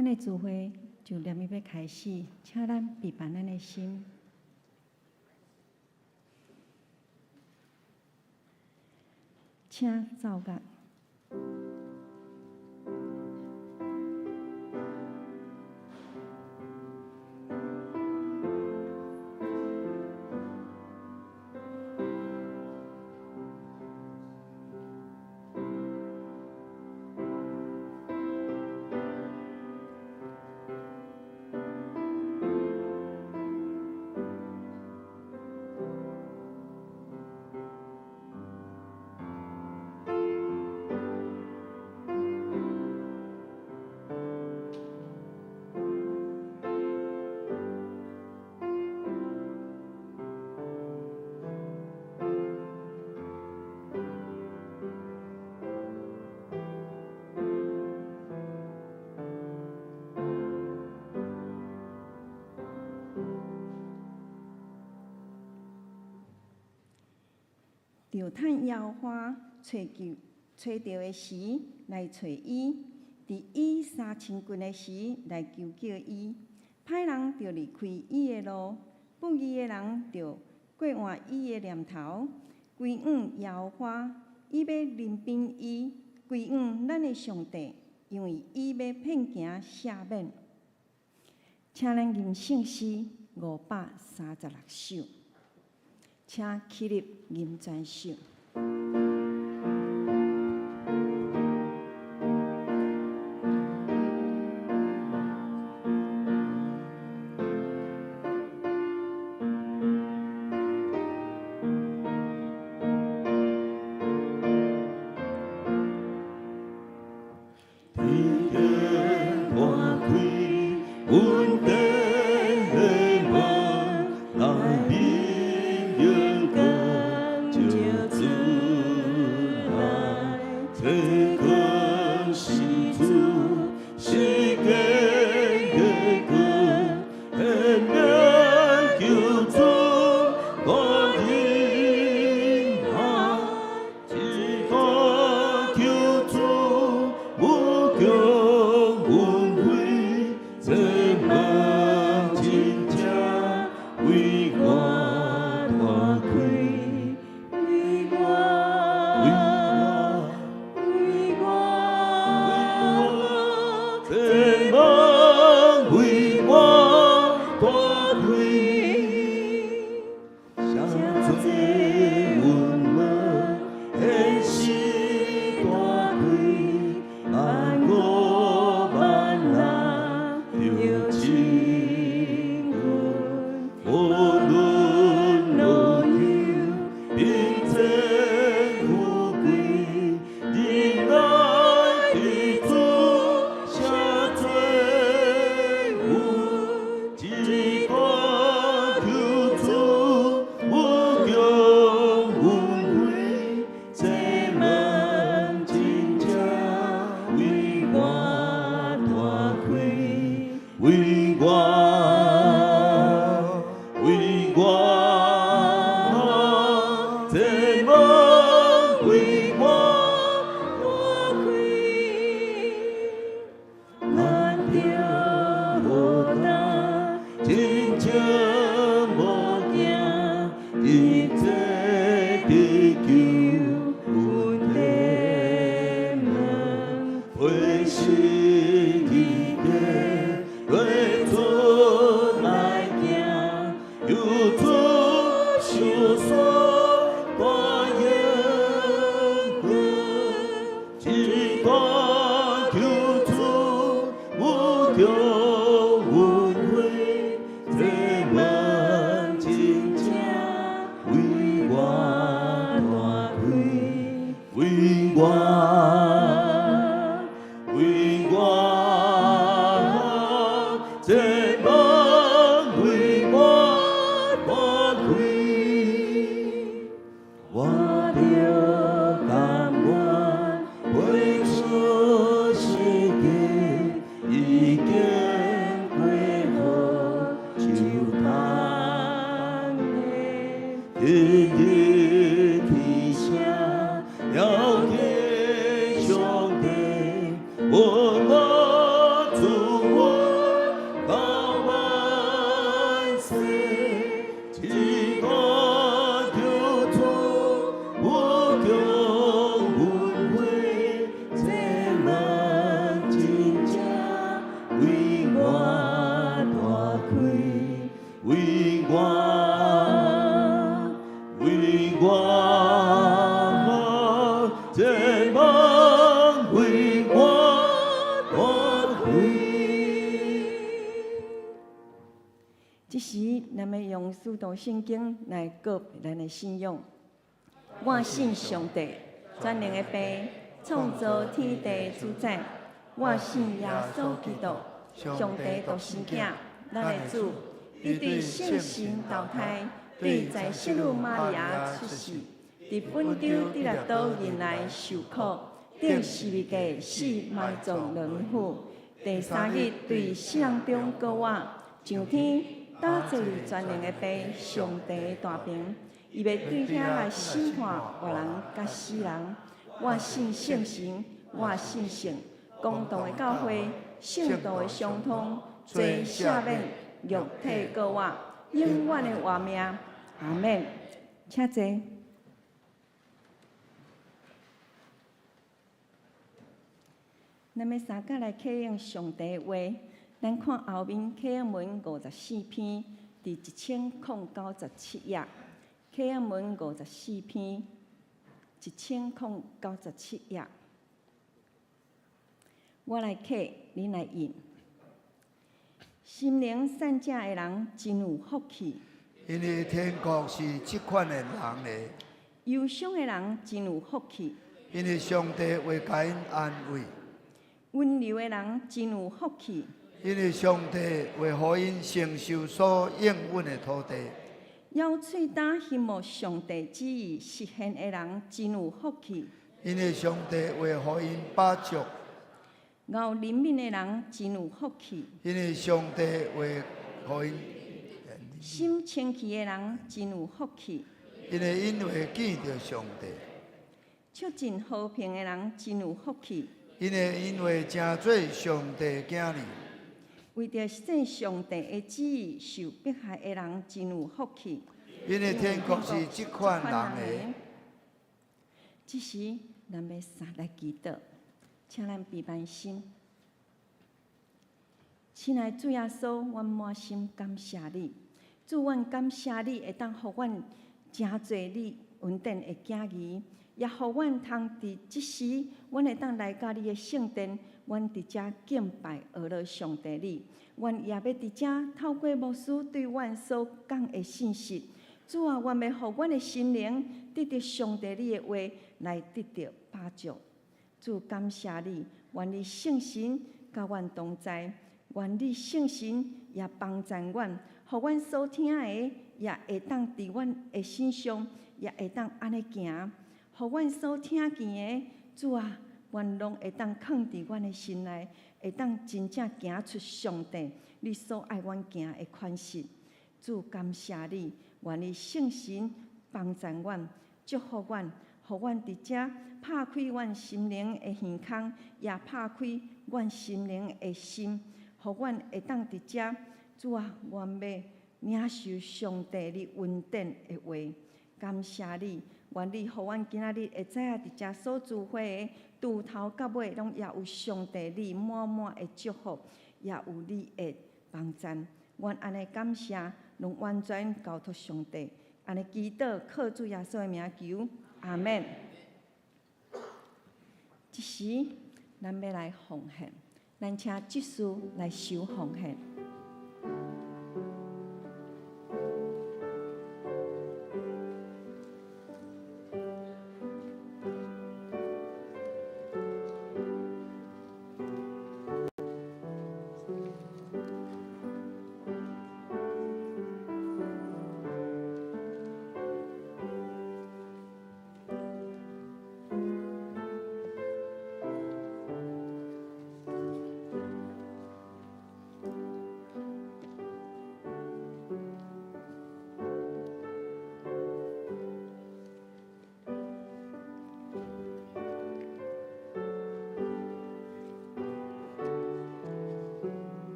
咱的聚会就念伊要开始，请咱备办咱的心。请走角。着趁摇花找到的时来找伊，伫伊三千斤的时来求救伊。歹人着离开伊的路，不义的人着过换伊的念头。规晚摇花，伊要临兵伊；规晚咱的上帝，因为伊要骗行赦免。请咱吟圣诗536首。请起立吟全首。日日提下，要给为我，这梦为我开。这时，咱们用使徒圣经来告咱的信仰。我信上帝，全能的父，创造天地主宰。我信耶稣基督，上帝独生子，咱的主，伊对圣神投胎，对在圣母玛利亚出世，伫本丢伫六道人来受苦，顶十字架死埋葬轮毂，第三日对死人中过活，上天搭坐于全能的父上帝的大屏，伊要对遐来审判活人甲死人。我信圣神，我信圣。公道的教会，圣道的相通，做赦免肉体过活，永远的活命。阿免，请坐。咱要三甲来启用上帝的话，咱看后面启用文54篇，第1097页。启用文54篇，1097页。我来刻，你来印。心灵善正的人真有福气，因为天国是这款的人的。忧伤的人真有福气，因为上帝会甲因安慰。温柔的人真有福气，因为上帝会互因承受所应允的土地。要喙担羡慕上帝旨意实现的人真有福气，因为上帝会互因把祝。熬怜悯的人真有福气，因为上帝会互因心清气的人真有福气，因为因会见到上帝。促进和平的人真有福气，因为诚做上帝囝儿。为着实践上帝的旨意受迫害的人真有福气，因为天国是这款人的。这时，咱要三来祈祷，请咱闭眼心。亲爱的主耶稣，阮满心感谢你，主，阮感谢你会当互阮诚侪你恩典的囝儿，也互阮通伫即时，阮会当来到你的圣殿，阮伫遮敬拜阿拉上帝你。阮也要伫遮透过牧师对阮所讲的信息，主啊，阮要互阮的心灵得到上帝你的话来得到帮助。主，感谢你，愿你圣神甲阮同在，愿你圣神也帮助阮，互阮所听的也会当伫阮的身上，也会当安尼行，互阮所听见的，主啊，愿拢会当放伫阮的心内，会当真正行出上帝你所爱阮行的款式。主，感谢你，愿你圣神帮助阮，祝福阮，互阮伫遮拍开阮心灵的耳孔，也拍开阮心灵的心，互阮会当伫遮。主啊，愿要领受上帝你恩典的话。感谢你，愿你互阮今仔日会知影伫遮所聚会的，从头到尾拢也有上帝你满满的祝福，也有你的帮助。阮安尼感谢，拢完全交托上帝。安尼祈祷，靠主耶稣的名求，阿免。这时，咱要来奉献，咱请祭司来收奉献。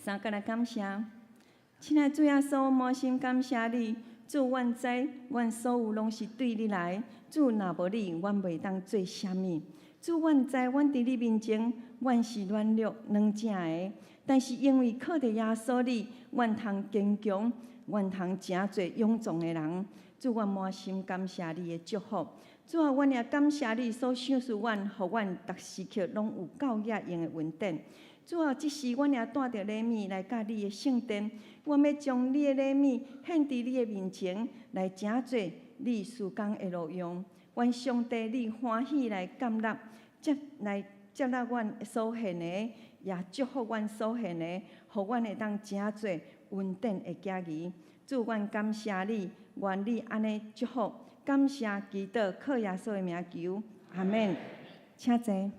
三，甲来感谢，亲爱的主耶稣，满心感谢你。主，阮知，阮所有拢是对你来。主，若无你，阮袂当做啥物。主，阮知，阮伫你面前，阮是软弱软正的，但是因为靠着耶稣你，阮通坚强，阮通诚侪勇壮的人。主，阮满心感谢你的祝福。主啊，阮也感谢你所赏赐阮，互阮逐时刻拢有够野用的稳定。主啊，即时阮也带着礼物来到你的圣殿，阮要将你的礼物献伫你的面前，来诚侪你事工的路用。愿上帝你欢喜来接纳，接纳阮所献的，也祝福阮所献的，互阮会当诚侪稳定的家己。主，阮感谢你，愿你安尼祝福，感谢祈祷，靠耶稣的名求，阿免。请坐。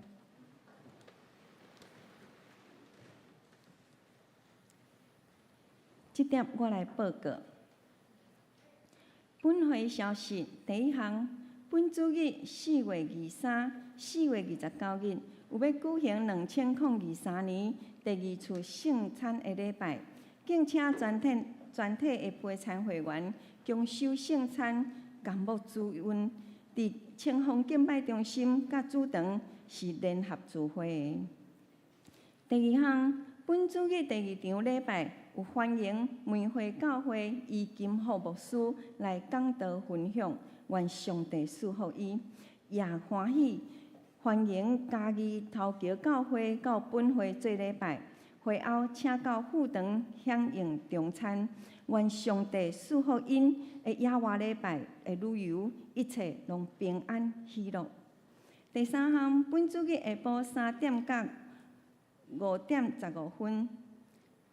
这点我来报告。本会消息第一项，本主日4月23、4月29日有要举行2023年第2次圣餐的礼拜，敬请全体的陪餐会员共收圣餐、甘木主温，伫清风敬拜中心甲主堂是联合聚会的。第二项，本主日第2场礼拜有欢迎梅花教会伊金福牧师来讲道分享，愿上帝赐福伊，也欢喜欢迎嘉义头桥教会到本会做礼拜，会后请到副堂响应中餐，愿上帝赐福因的野外礼拜的旅游一切拢平安喜乐。第三项，本主日下晡3点到5点15分，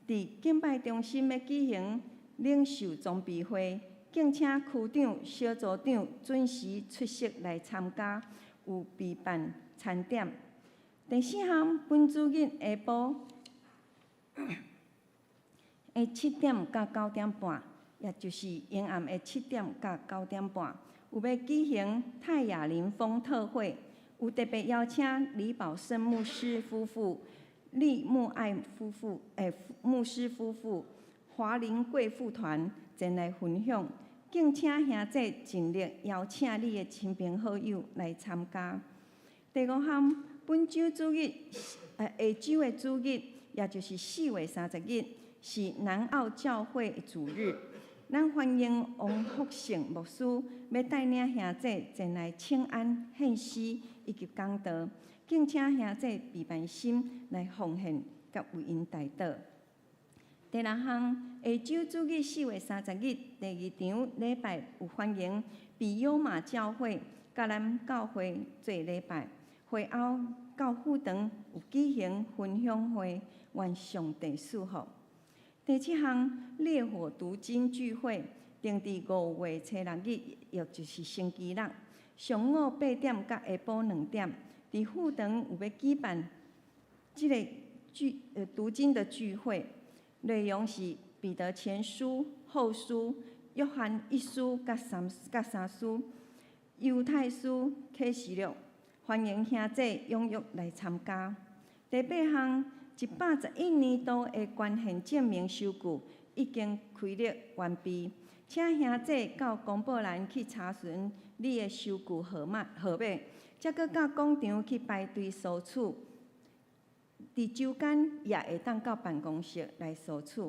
伫敬拜中心要举行领袖装备会，敬请区长、小组长准时出席来参加，有备办餐点。第四项，本主日下晡7点到9点半，也就是阴暗的7点到9点半，有要举行泰雅林风特会，有特别邀请李宝生牧师夫妇、李慕爱夫妇、牧师夫妇、华林贵妇团前来分享，敬请兄弟尽力邀请你的亲朋好友来参加。第五项，本周主日，下周的主日，也就是4月30日，是南澳教会的主日。咱欢迎王福成牧师要带领兄弟前来请安、献诗以及讲道，敬请兄弟备办心来奉献，甲为因代祷。第六项，下周主日4月30日第2场礼拜有欢迎比优马教会、甲咱教会做礼拜，会后到副堂有举行分享会，愿上帝赐福。第七项，烈火读经聚会，定伫5月6日，也就是星期六，上午8点到下晡2点，伫副堂有要举办这个读经的聚会，内容是彼得前书、后书、约翰一书甲三书、犹太书、启示录，欢迎兄弟踊跃来参加。第八项，111年度的捐献证明收据已经开立完毕，请兄弟到公布栏去查询你的收据号码，再搁到广场去排队索取。伫周间也会当到办公室来索取。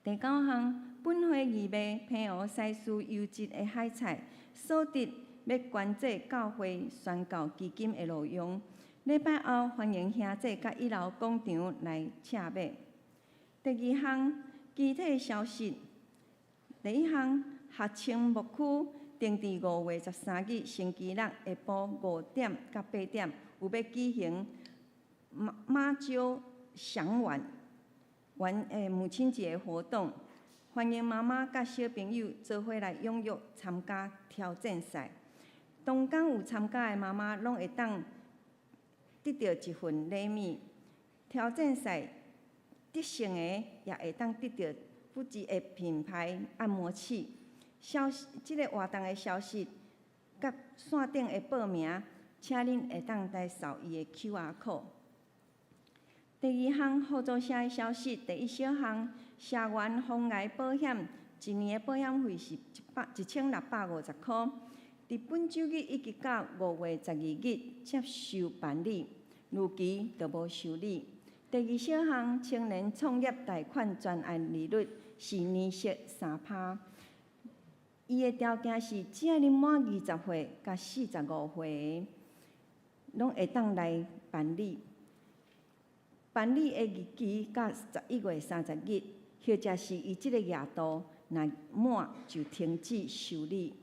第九项，本会预备澎湖西施优质的海菜，所得要捐做教会宣教基金的路用。礼拜后欢迎兄弟甲1楼广场来洽买。第二项，具体消息。第一项，合青牧区定伫5月13日星期六下晡5点到8点，有要举行妈椒祥晚母亲节活动，欢迎妈妈甲小朋友做伙来踊跃参加挑战赛。当天有参加的妈妈拢会当得到一份礼物，挑战赛得胜的也会当得到富士的品牌按摩器。这个活动的消息甲线顶的报名，请恁会当来扫伊的 QR code。第二项合作社的消息，第一小项，社员防癌保险一年的保险费是1650块。伫本周日一直到5月12日接受办理，如期就无受理。第二小项，青年创业贷款专案利率是年息3%。伊的条件是，只要你满20岁甲45岁，拢会当来办理。办理的日期到11月30日，或者是伊即个额度若满就停止受理。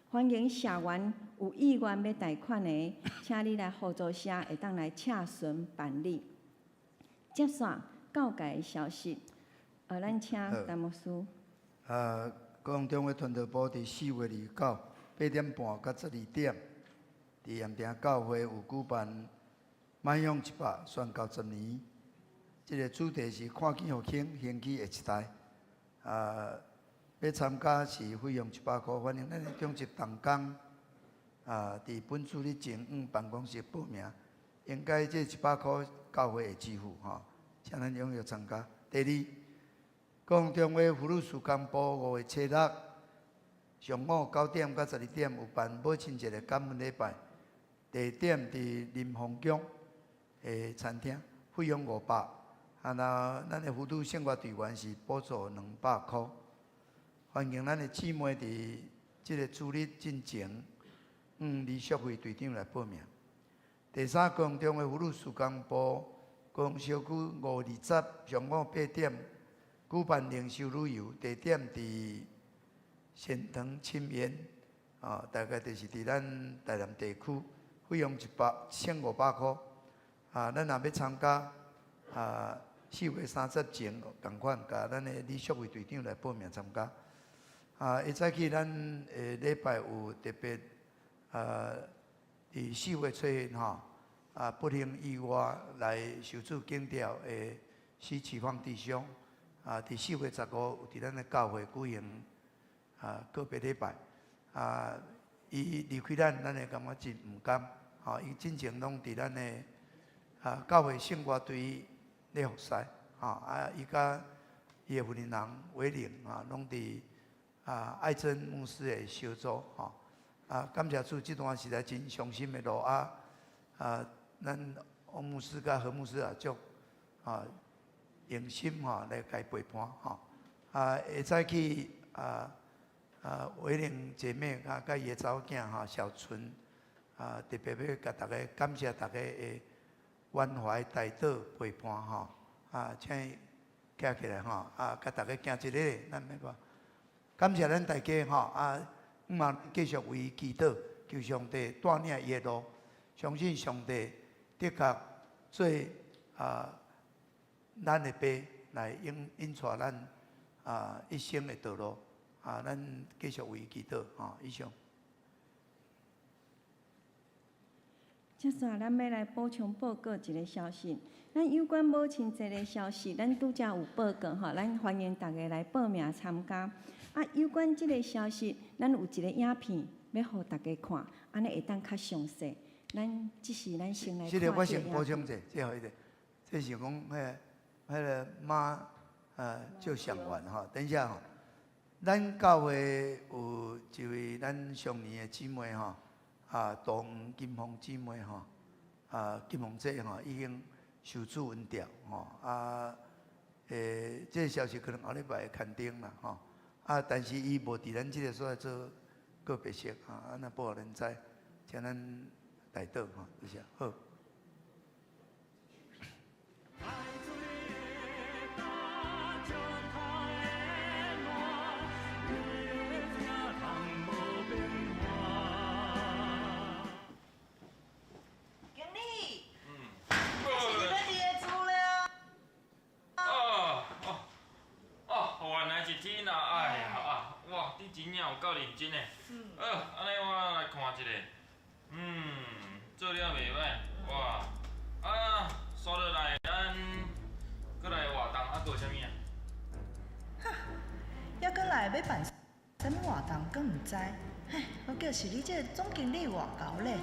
欢迎社员有意愿要贷款的，请你来合作社会当来洽询办理。接线教界的消息，咱请陈牧师。高雄中华传道部伫4月29、8点半到12点，伫盐埕教会有举办迈向100宣告10年。这个主题是看见复兴，兴起的时代。要参加是费用100块，欢迎咱的中职同工伫本主日前办公室报名，应该这100块教会会支付请咱踊跃参加。第二，高雄中华妇女事工部5月7日上午9点到12点有办母亲节的感恩礼拜，地点伫林丰宫的餐厅，费用500。然后咱的妇女生活队员是补助200块。欢迎咱的姊妹伫即个主日进前，李淑慧队长来报名。第三，高雄中华妇女事工部高雄小区5月20上午8点举办灵修旅游，地点伫仙塘青园，大概就是伫咱台南地区，费用1500块。咱若要参加4月30前，同款甲咱的李淑慧队长来报名参加。会早起咱礼拜有特别伫4月初不幸意外来受主警调的施启芳弟兄，伫4月15有伫咱的教会举行个别礼拜。伊离开咱会感觉真毋甘。伊进前拢伫咱的教会圣歌队咧服侍。伊甲伊的负责人伟玲拢伫。爱珍牧师的小组感谢主，这段实在真伤心的路咱王牧师甲何牧师也足用心来甲伊陪伴会早起伟玲姐妹甲伊的查某囝小纯特别要甲大家感谢大家的关怀带导陪伴请站起来甲大家行一礼，咱要个。感谢咱大家继续为伊祈祷，求上帝带领伊的路。相信上帝的确做咱的爸来引带咱一生的道路。咱继续为伊祈祷以上。接下来，咱要来补充报告一个消息。咱有关母亲节的消息，咱拄则有报告咱欢迎大家来报名参加。有关即个消息，咱有一个影片要互大家看，安尼会当较详细。咱即是咱先来看这个。我先补充者，最后一个，这是讲迄个妈就上完等一下咱教会有一位咱上年的姊妹同金凤姊妹金凤姐已经受主恩调这个消息可能后礼拜会刊登啦但是伊无伫咱即个所在做个别性安那报互咱知，请咱带导一下好。真正有够认真诶！安尼我来看一下，做了袂歹，哇！刷落来咱搁来活动，搁有啥物啊？哈，还搁来要办啥物活动，搁毋知？嘿，我叫是你这总经理外交咧。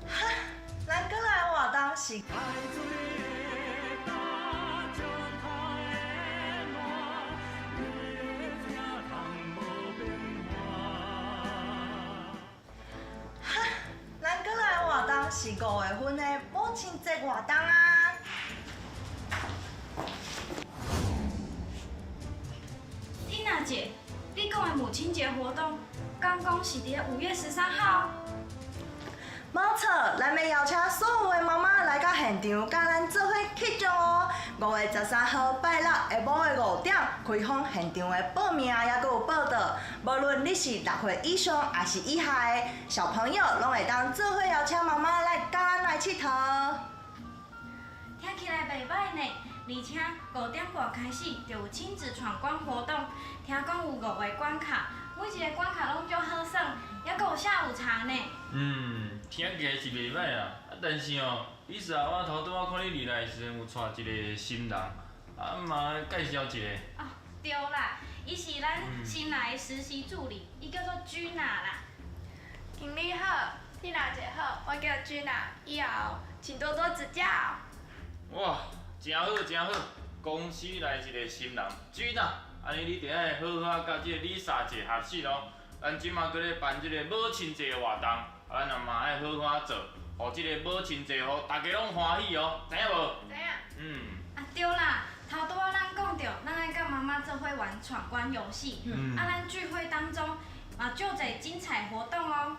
哈，咱搁来活动是。是5月份的母亲节活动啊。丽娜姐，你讲的母亲节活动，刚讲是伫5月13号。冇错，咱要邀请所有的妈妈来到现场，甲咱做伙起奖哦。5月13号拜六下晡的5点开放现场的报名，也阁有报道。无论你是6岁以上还是以下的小朋友，拢会当做伙邀请妈妈来甲咱来佚佗。听起来袂歹呢，而且5点半开始就有亲子闯关活动，听讲有5个关卡，每一个关卡拢足好耍，还阁有下午茶呢。听起来是袂歹啊，但是哦，伊是啊，我头拄仔看你入来的时阵有带一个新人，嘛介绍一下。哦，对啦，伊是咱新来的实习助理，伊叫做 Gina 啦。经理好，丽娜姐好，我叫 Gina， 以后请多多指教。哇，真好真好，公司来一个新人，Gina，安尼你着爱好好甲即个Lisa姐合适咯。咱即马搁咧办即个母亲节活动，咱也嘛爱好好做，互即个母亲节互大家拢欢喜哦，知影无？知影。啊对啦，头拄仔咱讲着，咱爱甲妈妈做伙玩闯关游戏，咱聚会当中嘛就侪精彩活动哦。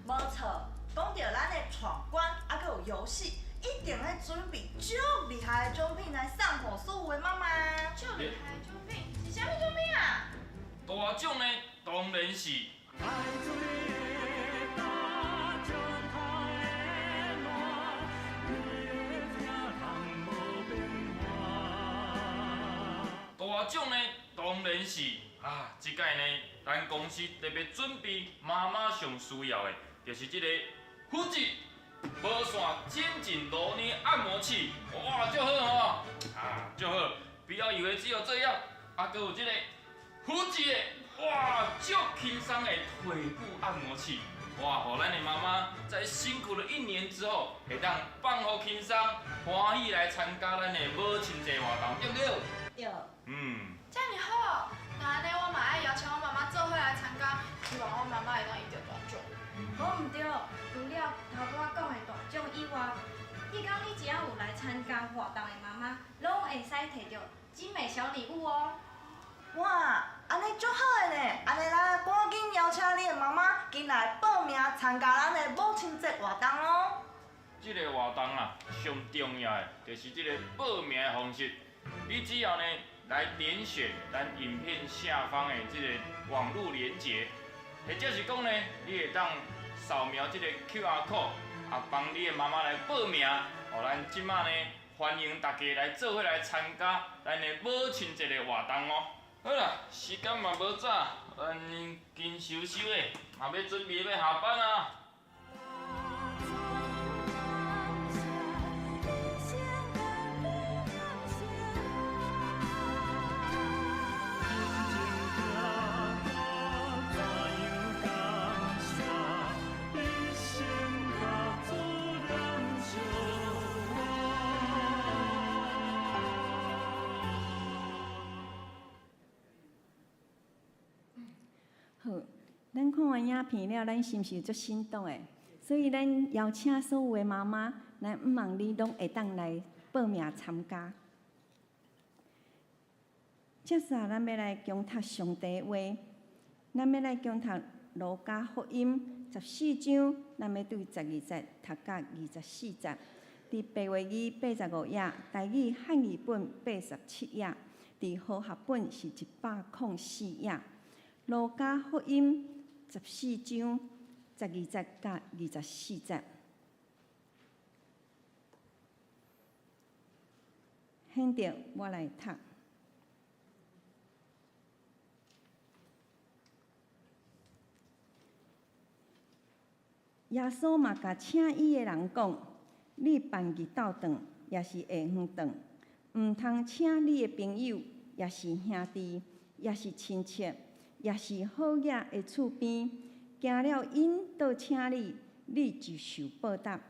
冇错，讲到咱的闯关，还阁有游戏，一定要准备足厉害的奖品来送互所有的妈妈。就厉害的奖品是啥物奖品啊？大奖呢，当然是。大奖呢，当然是即届呢，咱公司特别准备妈妈上需要的，就是即个福智无线渐进螺捏按摩器，哇，足好哦，足好！不要以为只有这样，还有即个福智的，哇，足轻松的腿部按摩器，哇，互咱的妈妈在辛苦了1年之后，会当放好轻松，欢喜来参加咱的母亲节活动，对不对？对。这样好，那安尼我嘛爱邀请我妈妈做伙来参加，希望我妈妈会当赢到大奖。无毋对，除了头拄仔讲的大奖以外，迄天你只要有来参加活动的妈妈，拢会使摕到精美小礼物哦。哇，安尼足好的呢！安尼咱赶紧邀请你的妈妈进来报名参加咱的母亲节活动哦。这个活动啊，上重要的就是这个报名的方式。你只要呢来点选咱影片下方的这个网络连结，或者是讲呢，你会当扫描这个 QR code，帮你的妈妈来报名。咱即马呢，欢迎大家来做伙来参加咱的母亲节的活动哦。好啦，时间嘛无早，咱紧收收的，嘛要准备要下班啊。好，咱看完影片了，咱是毋是足心动的？所以咱邀请所有的妈妈，咱毋茫你拢会当来报名参加。接下咱要来共读上帝话，咱要来共读路加福音14章，咱要对12节读到24节。伫白话语85页，台语汉语本87页，伫和合本是104页。路加福音14章12节到24节。现着我来读。耶稣嘛甲请伊的人讲：你办日斗顿，也是下昏顿，毋通请你的朋友，也是兄弟，也是亲戚。也是好野的厝边，行了因倒请你，你就受报答。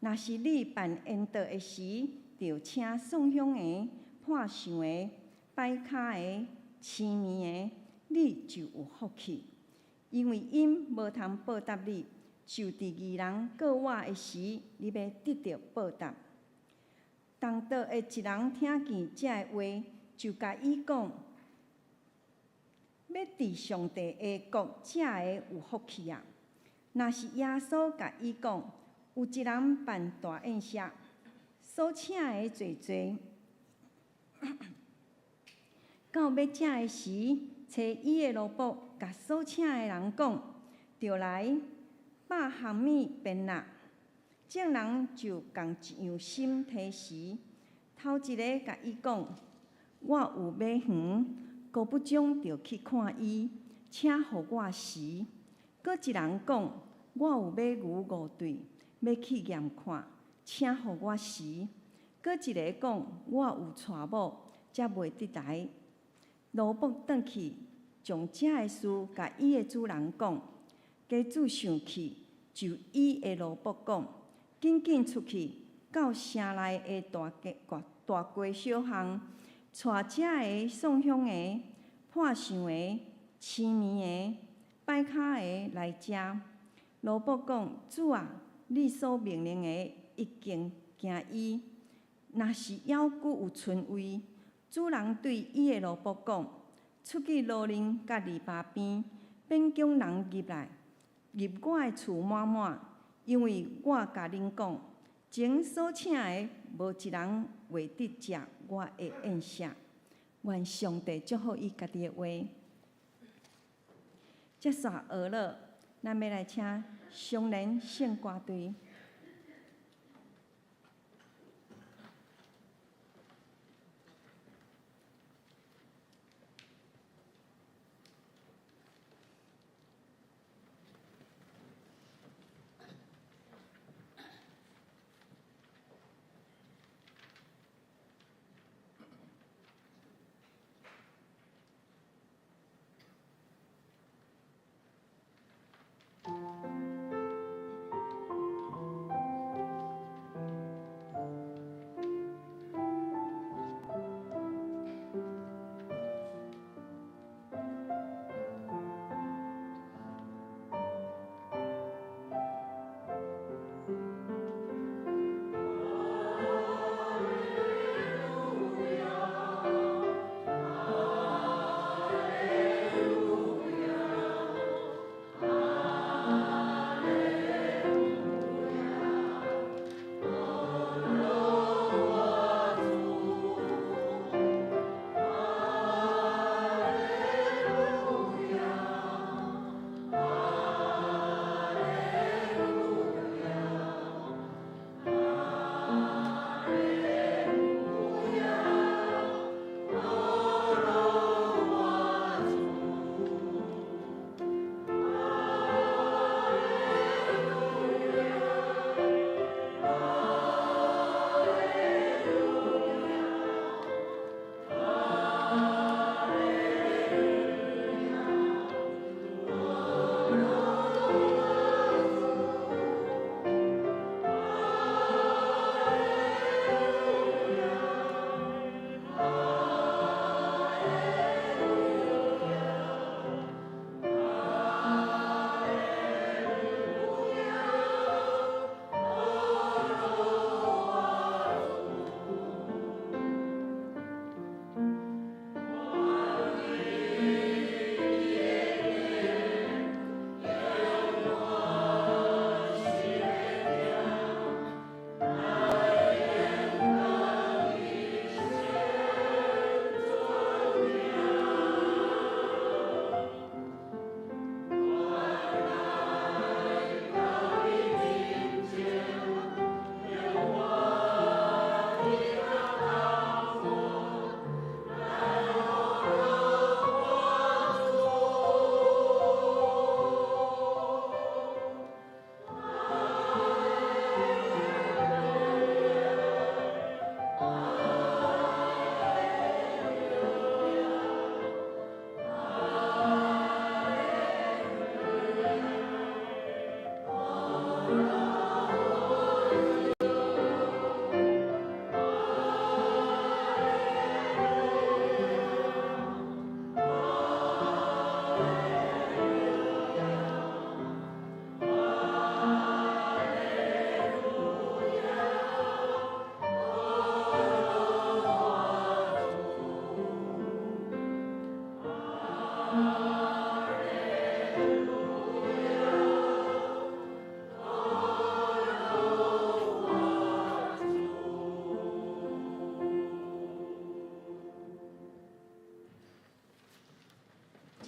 若是你办缘道的时，就请送香的、破相的、摆卡的、青面的，你就有福气，因为因无通报答你，就伫义人告我的时，你要得到报答。当道的一人听见这个话，就甲伊讲：要伫上帝的国，才会有福气啊！若是耶稣甲伊讲，有一人办大宴席，所请的侪侪，到要食的时，找伊的萝卜，甲所请的人讲：着来，把项物变啦。众人就共一样心提时，头一个甲伊讲：我有买园，高不将着去看伊，请互我时。搁一人讲：我有买牛5对，要去验看，请互我时。搁一个讲：我有带某，才袂得来。萝卜转去，将这个事甲伊的主人讲。家主生气，就伊的萝卜讲：紧紧出去，到城内的大街小巷，带这个送香的、破相的、青面的、摆卡的来食。萝卜讲：主啊，你所命令的已经行伊。若是还佫有剩位，主人对伊的萝卜讲：出去路林甲篱笆边，免叫人入来。入我的厝满满，因为我甲恁讲，前所请的无一人会得食我的宴席。愿上帝祝福伊家己的话。接续学了，咱要来请双联圣歌队。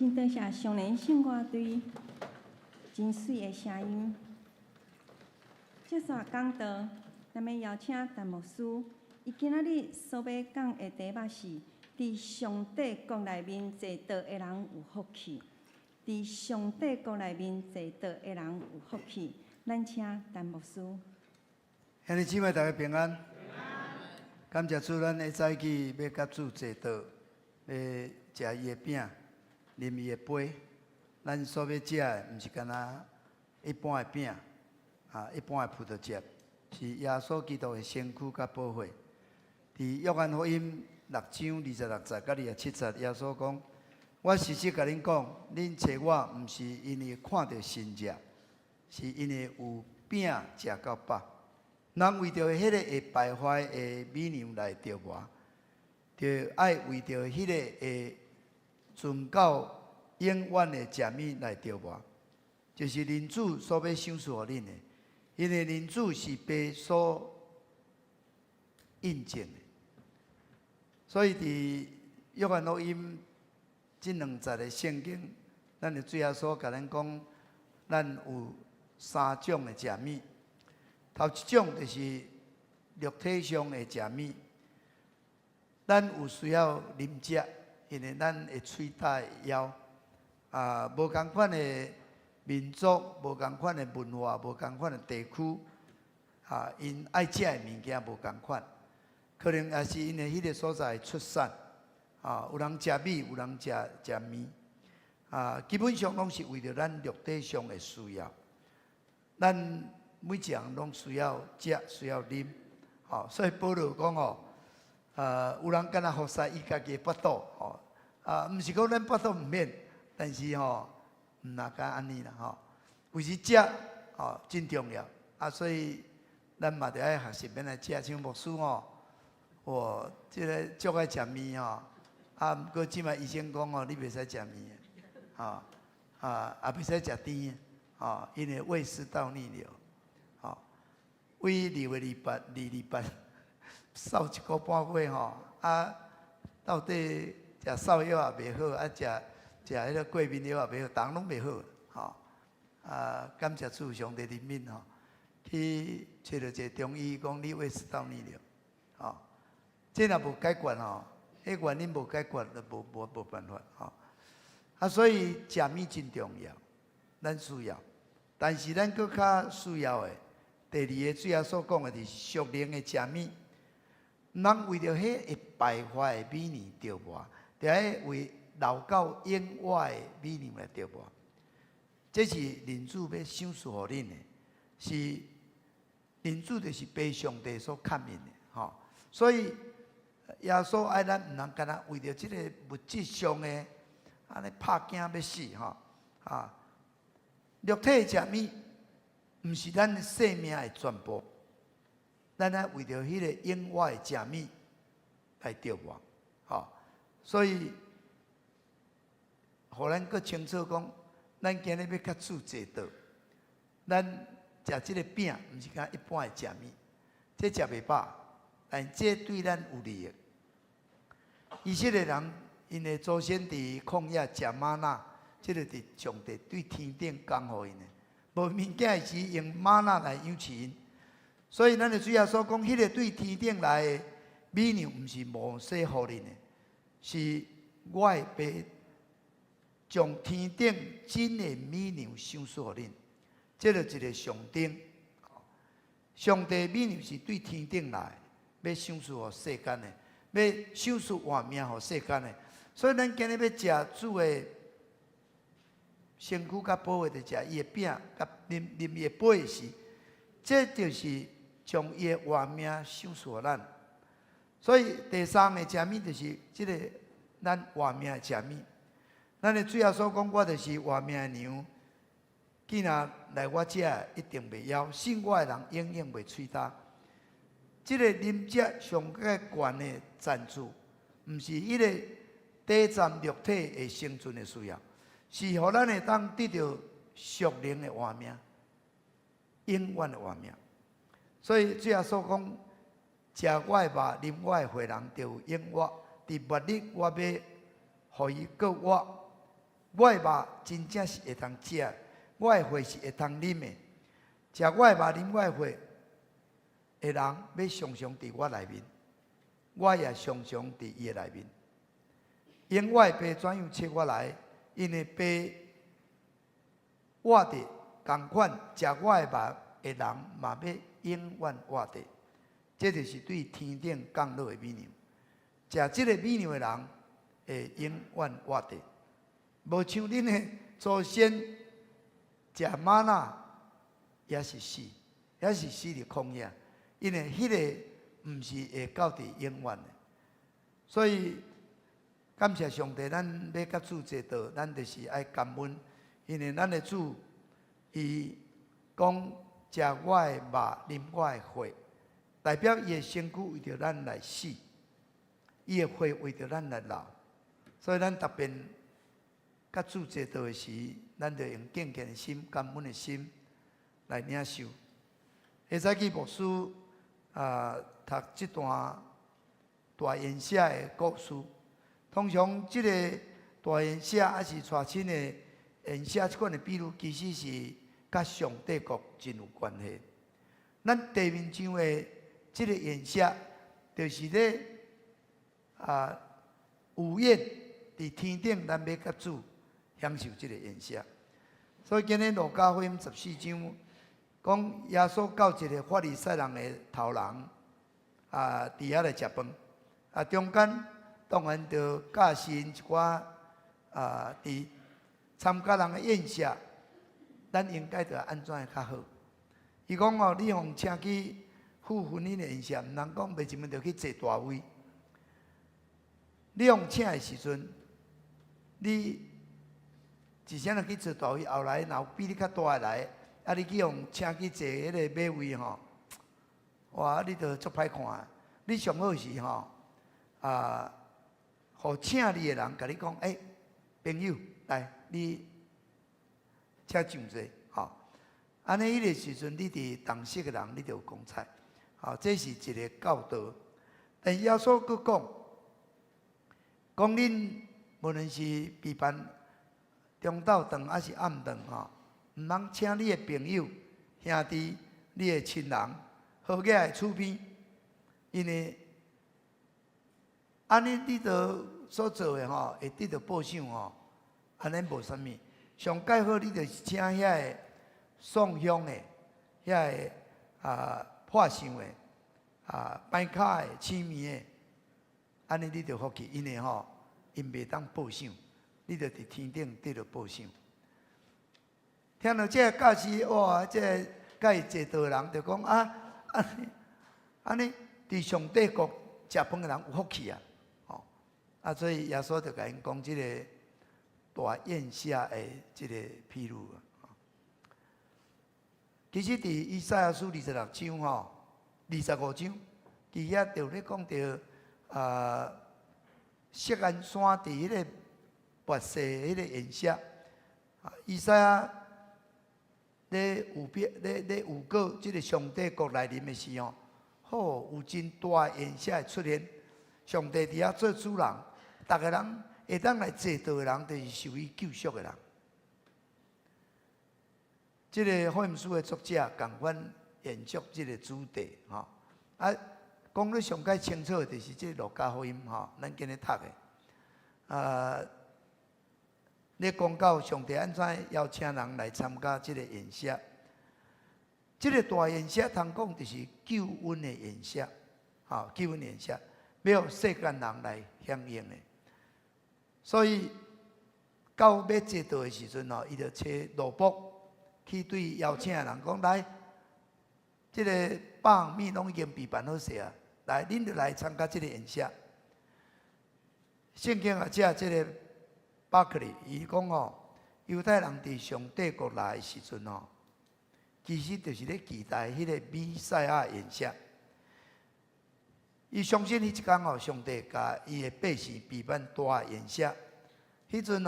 真多谢上联圣歌队真水的声音。接续讲道，咱要邀请陈牧师，伊今仔日所要讲的题目是：伫上帝国内面坐道的人有福气。伫上帝国内面坐道的人有福气。咱请陈牧师。兄弟姊妹，大家平安。感谢主，咱会早起要甲主坐道，要食伊的饼，啉伊的杯。咱所要食的，毋是干那一般的饼，一般的葡萄汁，是耶稣基督的身躯甲宝血。伫约翰福音6章26节到27节，耶稣讲：我实实甲恁讲，恁找我，毋是因为看到神食，是因为有饼食到饱。人为着迄个会败坏的美牛来着磨，就爱为着迄个会存到永远的食物来着磨，就是恁主所要赏赐互恁的，因为恁主是被所印证的。所以伫约翰福音这2节的圣经，咱的主耶稣甲咱讲，咱有3种的食物。头一种就是肉体上的食物，咱有需要啉食，因为咱的喙带枵。无共款的民族，无共款的文化，无共款的地区，因爱食的物件无共款。可能也是因为迄个所在出产，有人食米，有人食面，基本上拢是为着咱肉体上的需要。咱每一样拢需要食，需要啉，所以保罗讲有人敢若服侍伊家己的腹肚，毋是讲咱腹肚毋免，但是毋若敢安尼啦，为是食，真重要，所以咱嘛着爱学习免来食，像牧师我即个足爱食面毋过即摆医生讲你袂使食面，也袂使食甜，因为胃食道逆流。为2月28扫1个半月到底食扫药也袂好，食迄个过敏药也袂好，人拢袂好，感谢主上帝怜悯去找到一个中医讲你胃食道逆流，这若无解决迄原因无解决就无办法，所以食物真重要，咱需要，但是咱搁较需要的。第2个主要所讲的是属灵的食物，毋通为着迄会败坏的美牛着磨，着爱为留到永远的美牛来着磨。这是恁主要赏赐互恁的，是恁主就是被上帝所看命的，所以耶稣爱咱毋通干那为着即个物质上的安尼拍惊要死肉体的食物。毋是咱生命的全部，咱爱为着迄个永远的食物来着磨，所以，互咱搁清楚讲，咱今日要甲主坐道，咱食即个饼，毋是甲一般的食物，这食袂饱，但这对咱有利益。以色列人因的祖先伫旷野食玛纳，这个是上帝对天顶降互因的。无物件是用玛纳来养饲因，所以咱的主耶稣讲，迄个对天顶来的美牛，毋是摩西互恁的，是我的爸将天顶真的美牛赏赐互恁。这就是一个象征。上帝美牛是对天顶来，要赏赐互世间的，要赏赐活命互世间的。所以咱今日要食主的。身躯甲宝血，就食伊的饼，甲啉伊的杯时，这就是将伊的活命赏赐互咱。所以第3个食物就是即个咱活命的食物。咱的主耶稣讲，我就是活命的牛，既然来我这一定袂枵，信我的人永远袂喙焦。即个啉食上个悬的赞助，毋是迄个短暂肉体的生存的需要。是互咱会当得到属灵的活命，永远的活命。所以主耶稣讲，食我的肉，啉我的血人，就有永活。伫末日，我要互伊过活，我的肉真正是会通食的，我的血是会通啉的。食我的肉、啉我的血的人，要常常伫我内面，我也常常伫伊的内面。因我的爸怎样找我来，因为爸活着同款，食我的肉的人嘛要永远活着。这就是对天顶降落的美娘。食这个美娘的人会永远活着，无像恁的祖先食玛纳也是死，也是死伫旷野，因为迄个毋是会到伫永远的。所以感谢上帝，咱要甲主坐道，咱就是爱感恩，因为咱的主伊讲食我的肉，啉我的血，代表伊的身躯为着咱来死，伊的血为着咱来流。所以咱特别甲主坐道的时，咱就用敬虔的心、感恩的心来领受。下早起牧师读这段大言写的故事。通常这个大言写还是带亲的言写这款的比喻，其实是甲上帝国真有关系。咱地面上的这个言写，就是咧有宴伫天顶，咱要甲主享受这个言写。所以今日路加福音14章讲耶稣到一个法利赛人的头人伫遐来食饭，中间当然就教示因一寡伫参加人的宴席，咱应该着安怎会较好？伊讲哦，你互请去赴婚姻的宴席，毋通讲袂一面着去坐大位。你互请的时阵，你一声人去坐大位，后来若有比你较大的来，你去互请去坐迄个马位吼，哇，你着足歹看。你上好是吼互请你的人甲你讲，朋友，来，你请上座，吼。安尼迄个时阵，你伫同色的人，你就有光彩，好，这是一个教导。但耶稣佫讲恁无论是备办中昼顿还是暗顿吼，毋通请你的朋友、兄弟、你的亲人、好囝的厝边，因为安尼你着所做的吼，会得到报赏吼，安尼无啥物。上介好，你着请遐个送香的、遐个破相的、摆卡的、醒面的，安尼你着福气，因为吼，因袂当报赏，你着伫天顶得到报赏。听到这个教师，哇，这个甲伊坐道的人着讲安尼伫上帝国食饭的人有福气啊！所以耶稣就甲因讲即个大宴席的即个譬喻啊。其实伫以赛亚书26章吼，25章，伫遐就咧讲到锡安山伫迄个跋涉迄个宴席，以赛亚咧有过即个上帝国来临的时候，有真大宴席会出现，上帝伫遐做主人。逐个人会当来坐道的人，就是受伊救赎的人。这个福音书的作者共款延续这个主题，讲得上介清楚的就是这个路加福音，咱今日读的。咧讲到上帝安怎邀请人来参加这个宴席，这个大宴席通讲就是救恩的宴席，救恩宴席，要世间人来响应的。所以到要坐道的时阵伊就找罗卜去对邀请的人讲：来，这个饭米拢已经备办好势啊！来，恁就来参加这个宴席。圣经这个巴克利伊讲犹太人伫上帝国来的时阵其实就是咧期待迄个弥赛亚宴席。伊相信迄一天上帝甲伊的百姓备办大宴席。迄阵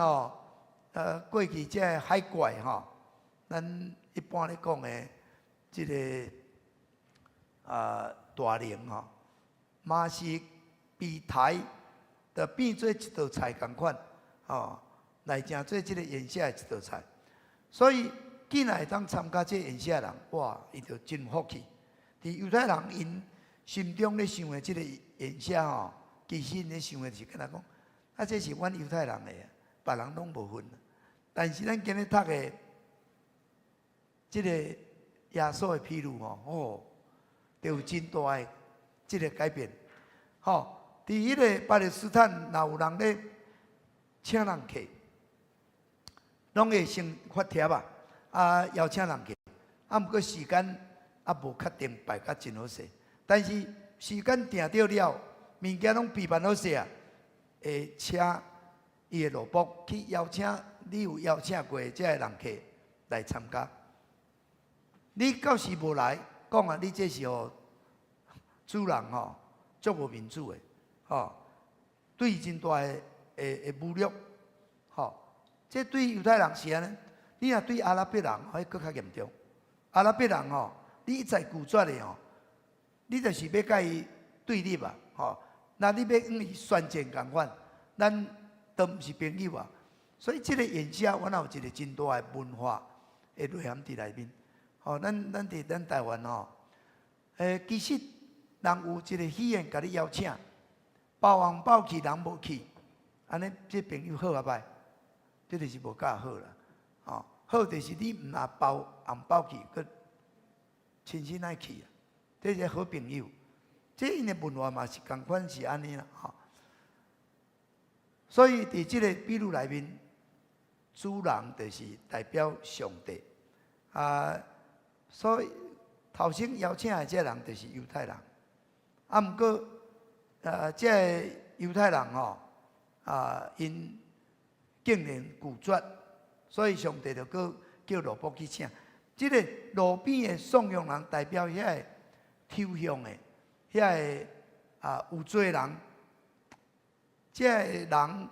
过去这个海怪咱一般咧讲的这个大灵嘛是被抬，就变做一道菜共款来成做即个宴席的一道菜。所以，竟然会当参加这宴席的人，哇，伊就真福气。伫犹太人因心中咧想的即个宴席吼，其实因咧想的是跟他讲，啊，这是阮犹太人的，别人拢无分。但是咱今日读的即个耶稣的披露吼，哦，就有真大的即个改变。吼，伫迄个巴勒斯坦，若有人咧请人客，拢会先发帖啊，邀请人客。啊，毋过时间啊无确定排甲真好势，但是时间定到了，物件拢备办好势啊，会请伊的罗卜去邀请你有邀请过这个人客来参加。你到时无来，讲啊，你这是哦主人吼，足无民主的，吼，对伊真大的侮辱，吼，这对犹太人是安尼，你若对阿拉伯人，迄搁较严重。阿拉伯人吼，你一再拒绝的吼，你就是要甲伊对立啊，吼，那你要用伊宣战共款，咱都毋是朋友啊。所以这个宴席，我有一个真大的文化的内涵伫内面。吼，咱伫咱台湾吼，其实人有一个喜宴，甲你邀请，包红包去，人无去，安尼这朋友好啊歹？这就是无甲好啦。吼，好就是你毋若包红包去，佮亲身爱去啊，这是好朋友。这因的文化嘛是共款是安尼啦，吼。所以伫即个比喻内面，主人就是代表上帝啊。所以头先邀请的这人就是犹太人，啊，毋过这犹太人吼因竟然拒绝，所以上帝就叫罗卜去请。这个路边的送养人代表遐个抽象的，遐个有罪人，这个人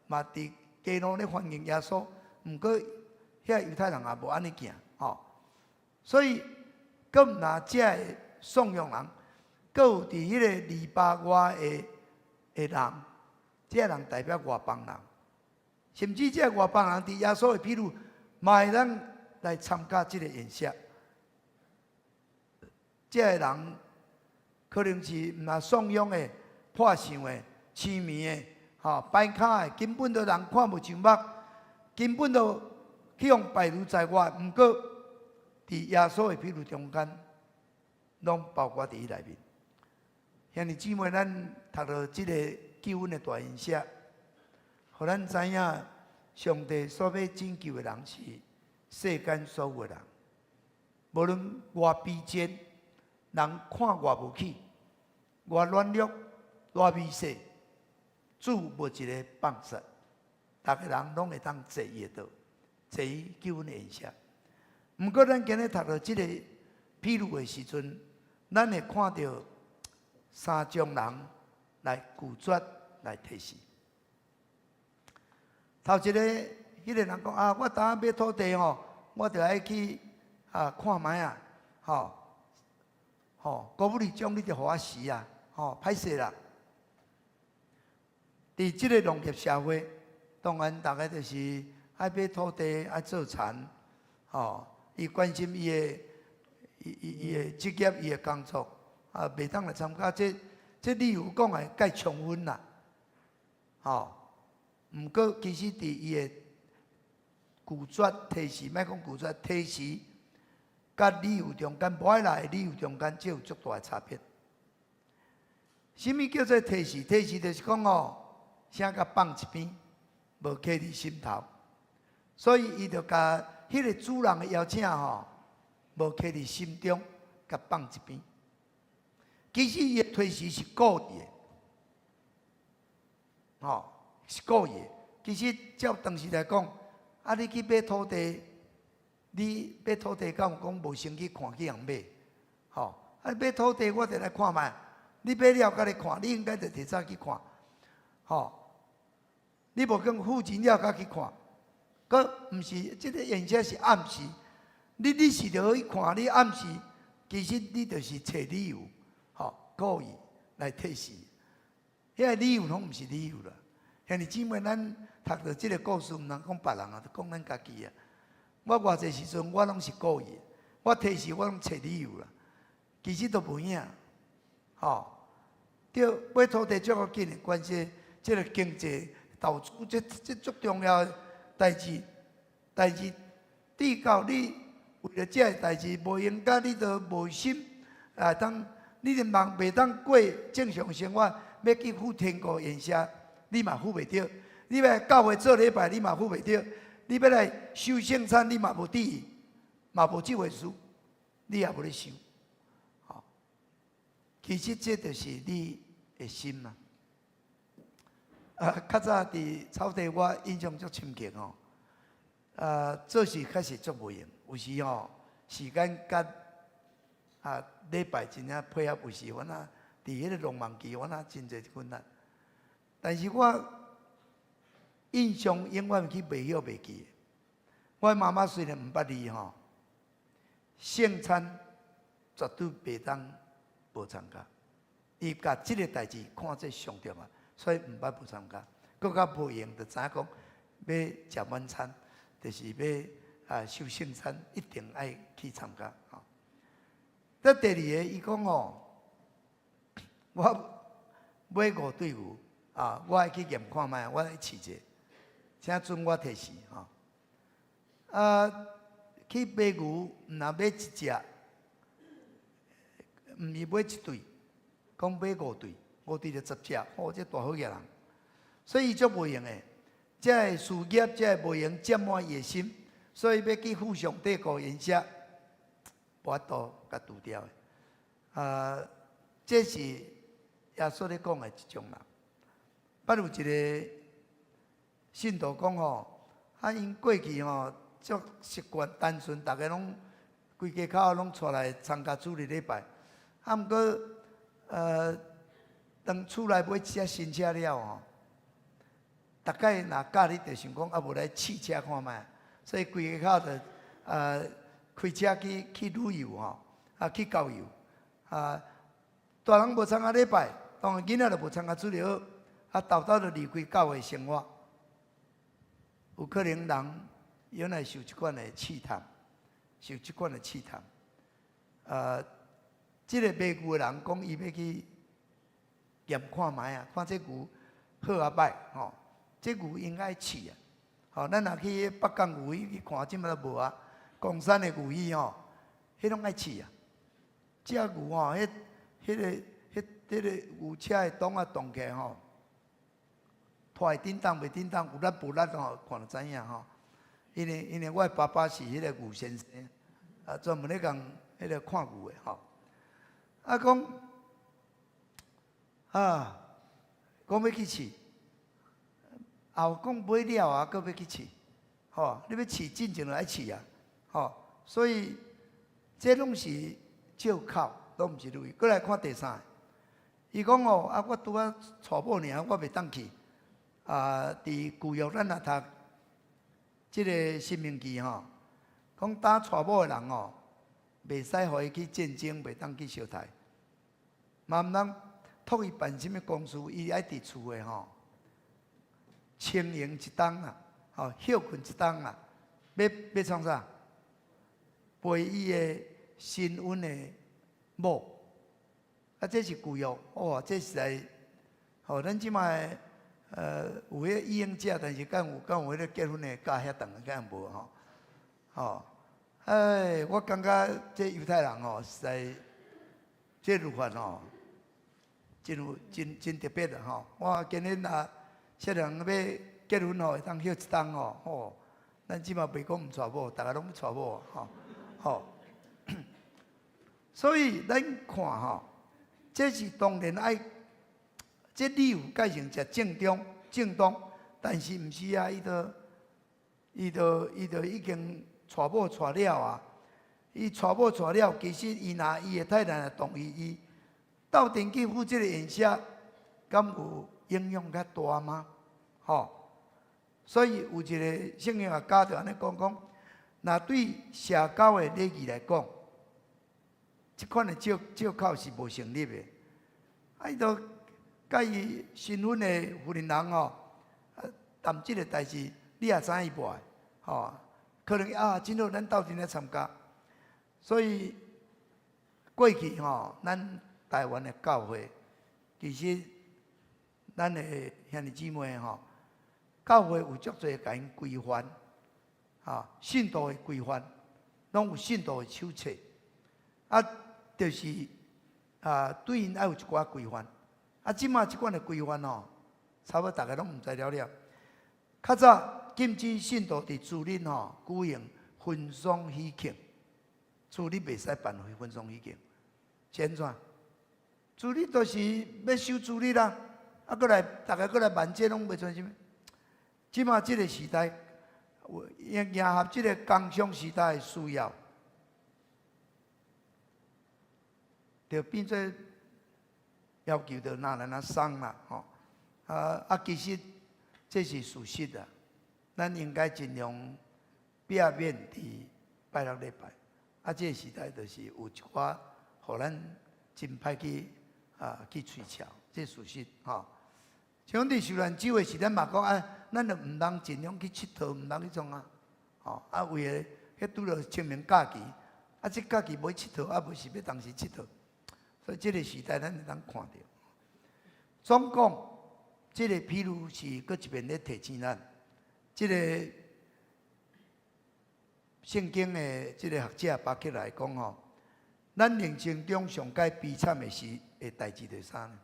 嘛伫街路咧欢迎耶稣，毋过遐犹太人也无安尼行吼。所以，搁毋若这个送养人，搁有伫迄个篱笆外的人，这个人代表外邦人，甚至这个外邦人伫耶稣的披露，嘛会当来参加这个宴席。这个人可能是毋若送养的、破相的、痴迷的、歹脚的，根本都人看无上目，根本都去用排除在外，毋过。伫耶稣的披露中间，拢包括伫伊内面。兄弟姊妹，咱读到即个救恩的大恩赦，互咱知影上帝所要拯救的人是世间所有的人，无论偌卑贱，人看偌无起，偌软弱，偌微细，主无一个放失，逐个人拢会当坐伊的道，坐伊救恩的恩赦。毋过，咱今日读到即个披露的时阵，咱会看到三种人来拒绝来提示。头一个，迄个人讲啊，我当买土地吼，我着爱去看卖啊，国母里长你着互我死啊，歹势啦。伫即个农业社会，当然大概就是爱买土地，爱做田，伊关心伊的职业，伊的工作，袂当来参加。这理由讲的介充分啦，毋过其实伫伊的拒绝提示，莫讲拒绝提示，甲理由中间，无爱来的理由中间，只有足大的差别。什么叫做提示？提示就是讲啥甲放一边，无刻伫心头，所以伊就甲。迄个主人的邀请无刻伫心中，甲放一边。其实伊的推辞是故意的，是故意的。其实照当时来讲，你去买土地，你买土地，敢有讲无先去看去人买？买土地我就来看卖，你买了甲来看，你应该就提早去看，你无讲付钱了甲去看。佫毋是，即个宴席是暗示，你是着去看，你暗示，其实你就是找理由，故意来提示。遐个理由拢毋是理由啦，兄弟姊妹，咱读到即个故事，毋通讲别人啊，讲咱家己啊。我偌济时阵，我拢是故意，我提示我拢找理由啦。其实都无影，吼。对，买土地足够紧的关系，即个经济投资，这足重要的代志。对到你为了这代志无用，甲你都无心啊，你连忙袂当过正常生活，要去赴天国宴社，你嘛赴袂着；你要教会做礼拜，你嘛赴袂着；你要来收圣餐，你嘛无注意，嘛无这回事，你也无咧想。好，其实这就是你的心嘛。较早伫草地，我印象足深刻吼。做事确实足无用，有时吼时间甲礼拜真正配合，有时我伫迄个农忙期，我真侪困难。但是我印象永远去袂晓袂记。我妈妈虽然毋捌字吼，圣餐绝对袂当无参加。伊甲即个代志看做上重要，所以毋捌无参加。搁较无用，就知影讲要食晚餐。就是要受圣餐，一定爱去参加。第二个，伊讲我买5对牛我爱去验看卖，我来试者，请准我提示去买牛，毋若买一只，毋是买一对，讲买5对，5对就10只，这大好个人，所以伊足无用诶。这事业，这无用占满伊的心，所以要去赴上帝国宴社，无法度甲除掉的。这是耶稣咧讲的一种人。捌有一个信徒讲因过去足习惯单纯，大家拢规家口拢出来参加主日礼拜，毋过当厝内买一只新车了大概若教你，就想讲无来试车看卖，所以规家口就开车去旅游去郊游大人无参加礼拜，当然囡仔就无参加主日学，豆豆就离开教会生活。有可能人原来受即款的试探，受即款的试探。即个卖牛的人讲，伊要去验看卖看这牛好歹这牛应该试咱若去北港牛墟去看，即摆都无冈山的牛墟迄拢爱试这牛迄个牛车的档动起来拖会叮当袂叮当，有力无力看就知影因为我的爸爸是迄个牛先生，专门咧讲迄个看牛的讲要去试。后讲买了搁要去试，你要试进前就爱试所以这拢是借口，拢毋是类。过来看第三个，伊讲我拄仔娶某尔，我袂当去。伫旧约咱也读即个申命记讲打娶某的人袂使互伊去战争，袂当去烧台，嘛毋通托伊办什么公事，伊爱伫厝的清闲一冬休困一冬要创啥？陪伊的新婚的某，这是旧约这实在咱即摆有迄伊用者，但是敢有迄个结婚的假遐长，敢无我感觉这犹太人实在这律法真特别我今日些人要结婚会当休一冬咱即马袂讲毋娶某，大家拢要娶某所以咱看这是当然爱，这理由改成是正当，但是毋是伊都已经娶某娶了伊娶某娶了，其实伊的太太同意伊斗阵去赴这个宴社，敢有影响较大吗？所以有一个圣经也教着安尼讲，若对社交的礼仪来讲，即款的借口是无成立的。伊都甲伊新婚的妇人人但即个代志你也知影伊无爱，吼，可能啊，真好，咱斗阵来参加。所以过去吼，咱台湾的教会，其实咱的兄弟姊妹吼，教会有足侪甲因规范，信徒的规范，拢有信徒的手册，就是对因爱有一寡规范。即马即款的规范吼，差不多大家拢毋知了了。较早禁止信徒伫主日吼举行婚丧喜庆，主日袂使办婚丧喜庆，是安怎？主日就是要守主日啦，过来大家过来办节拢袂存啥物。即马即个时代，迎合即个工商时代的需要，就变做要求着哪送啦，吼其实这是事实啦。咱应该尽量避免伫拜六礼拜，这个时代就是有一寡，互咱真歹去推敲，这事实吼。像伫受难酒的是咱嘛讲咱就毋通尽量去佚佗，毋通去创为了迄拄着清明假期，这假期无佚佗，无是要当时佚佗，所以这个时代咱会当看到。总讲，这个譬如是搁一遍咧提醒咱，这个圣经的这个学者巴克来讲吼，咱人生中上界悲惨的事的代志是啥呢？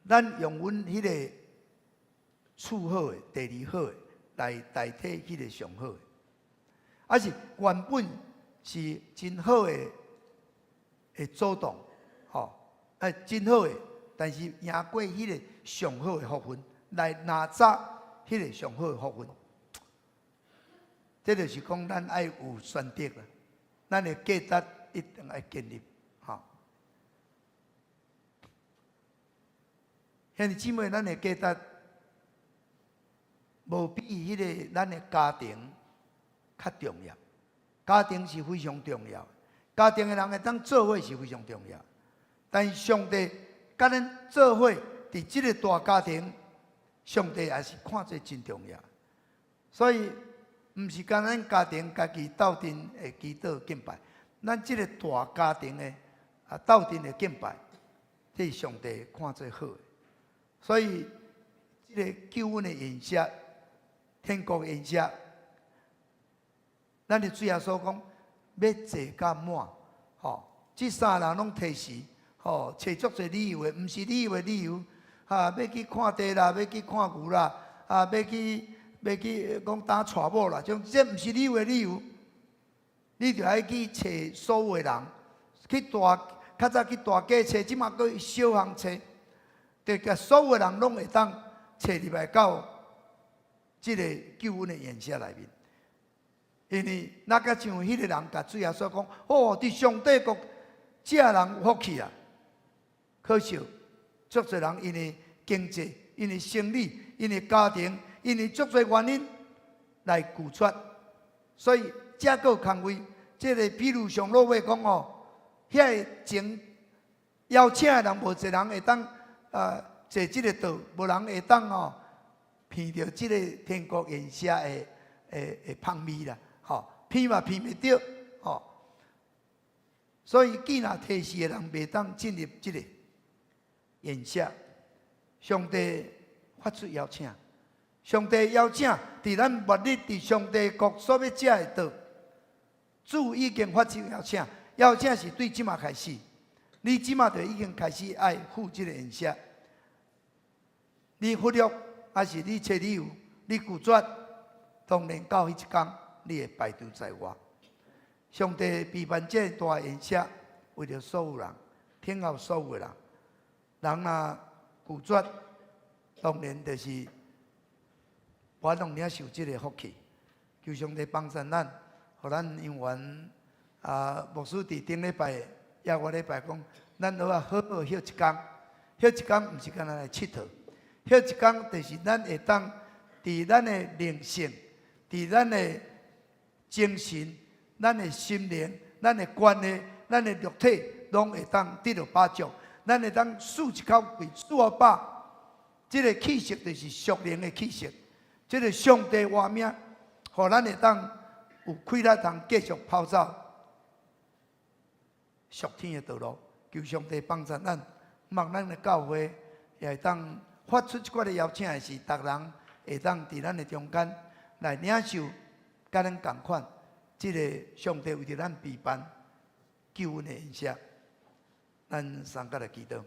咱用阮迄个处好的、第二好的来代替迄个上好的，是原本是真好的主动，真好的，但是赢过迄个上好的福分，来拿走迄个上好的福分。这就是讲，咱爱有选择啦，咱的价值一定要建立。兄弟姊妹，咱的价值无比迄个咱的家庭较重要。家庭是非常重要，家庭的人会当做伙是非常重要。但是上帝甲咱做伙伫即个大家庭，上帝也是看做真重要。所以，毋是干咱家庭家己斗阵的祈祷敬拜，咱即个大家庭的斗阵的敬拜，这是上帝看做好的。所以，这个救恩的宴席，天国的宴席，咱的最后所讲，要坐甲满，这三人拢提示，找足侪理由的，毋是你以为理由，要去看地啦，要去看牛啦，要去讲打娶某啦，像这毋是你以为理由，你就爱去找所有的人，较早去大家找，即马搁小巷找。就甲所有人拢会当找入来到即个救恩的宴席内面，因为那个像迄个人甲最后所讲，伫上帝国这人有福气啊！可惜，足侪人因为经济、因为生理、因为家庭、因为足侪原因来拒绝，所以这个空位，这个比如上老话讲遐前邀请的人无一人会当。坐即个道，无人会当闻到即个天国宴席的香味啦，闻嘛闻袂到，所以既然提示的人袂当进入即个宴席，上帝发出邀请，上帝邀请伫咱末日伫上帝国所要食的道，主已经发出邀请，邀请是对即马开始。你即马就已经开始爱赴即个宴席，你忽略还是你找理由，你拒绝，当然到迄一天，你会排除在外。上帝备办这大宴席，为了所有人，听候所有人，人若拒绝，当然就是我拢领受这个福气。求上帝帮助咱，互咱因缘牧师伫顶礼拜。也我礼拜讲，咱好好休一天，休一天毋是干那来佚佗，休一天就是咱会当伫咱的灵性、伫咱的精神、咱的心灵、咱的关系、咱的肉体，拢会当得到保障。咱会当漱一口气，漱好饱，这个气息就是属灵的气息，这个上帝话名，互咱会当有气力通继续跑走属天的道路。求上帝帮助咱，望咱的教会也会当发出这款的邀请的是，逐人会当伫咱的中间来领受，甲咱同款，这个上帝为着咱备办救恩的恩赐。咱三甲来祈祷。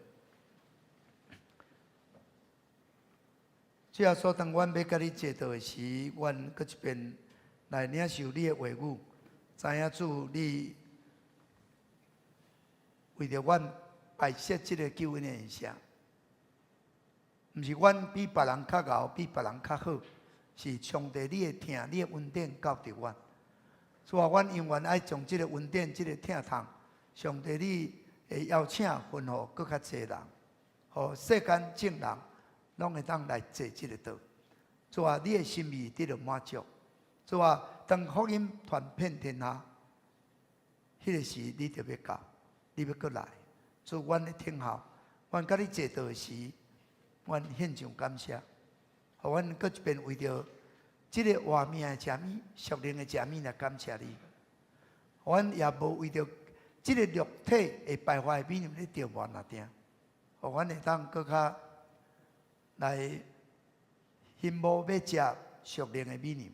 主要所当阮要甲你坐道的时，阮搁一遍来领受你的话语，知影主你为着阮摆设这个救恩的恩赐，毋是阮比别人较敖，比别人较好，是上帝你的疼，你的恩典交着阮。所以阮永远爱将这个恩典、这个疼痛，上帝你会邀请分予搁较侪人，互世间众人拢会当来坐这个道。主啊，你的心意得到满足。主啊，当福音传遍天下，迄个时你就要到，你要搁来。主，阮的听候，阮甲你坐道的时，阮献上感谢，互阮搁一遍为着这个活命的食物、属灵的食物来感谢你。阮也无为着这个肉体会败坏的美念咧着磨那定，互阮会当搁较来心无要食属灵的美念。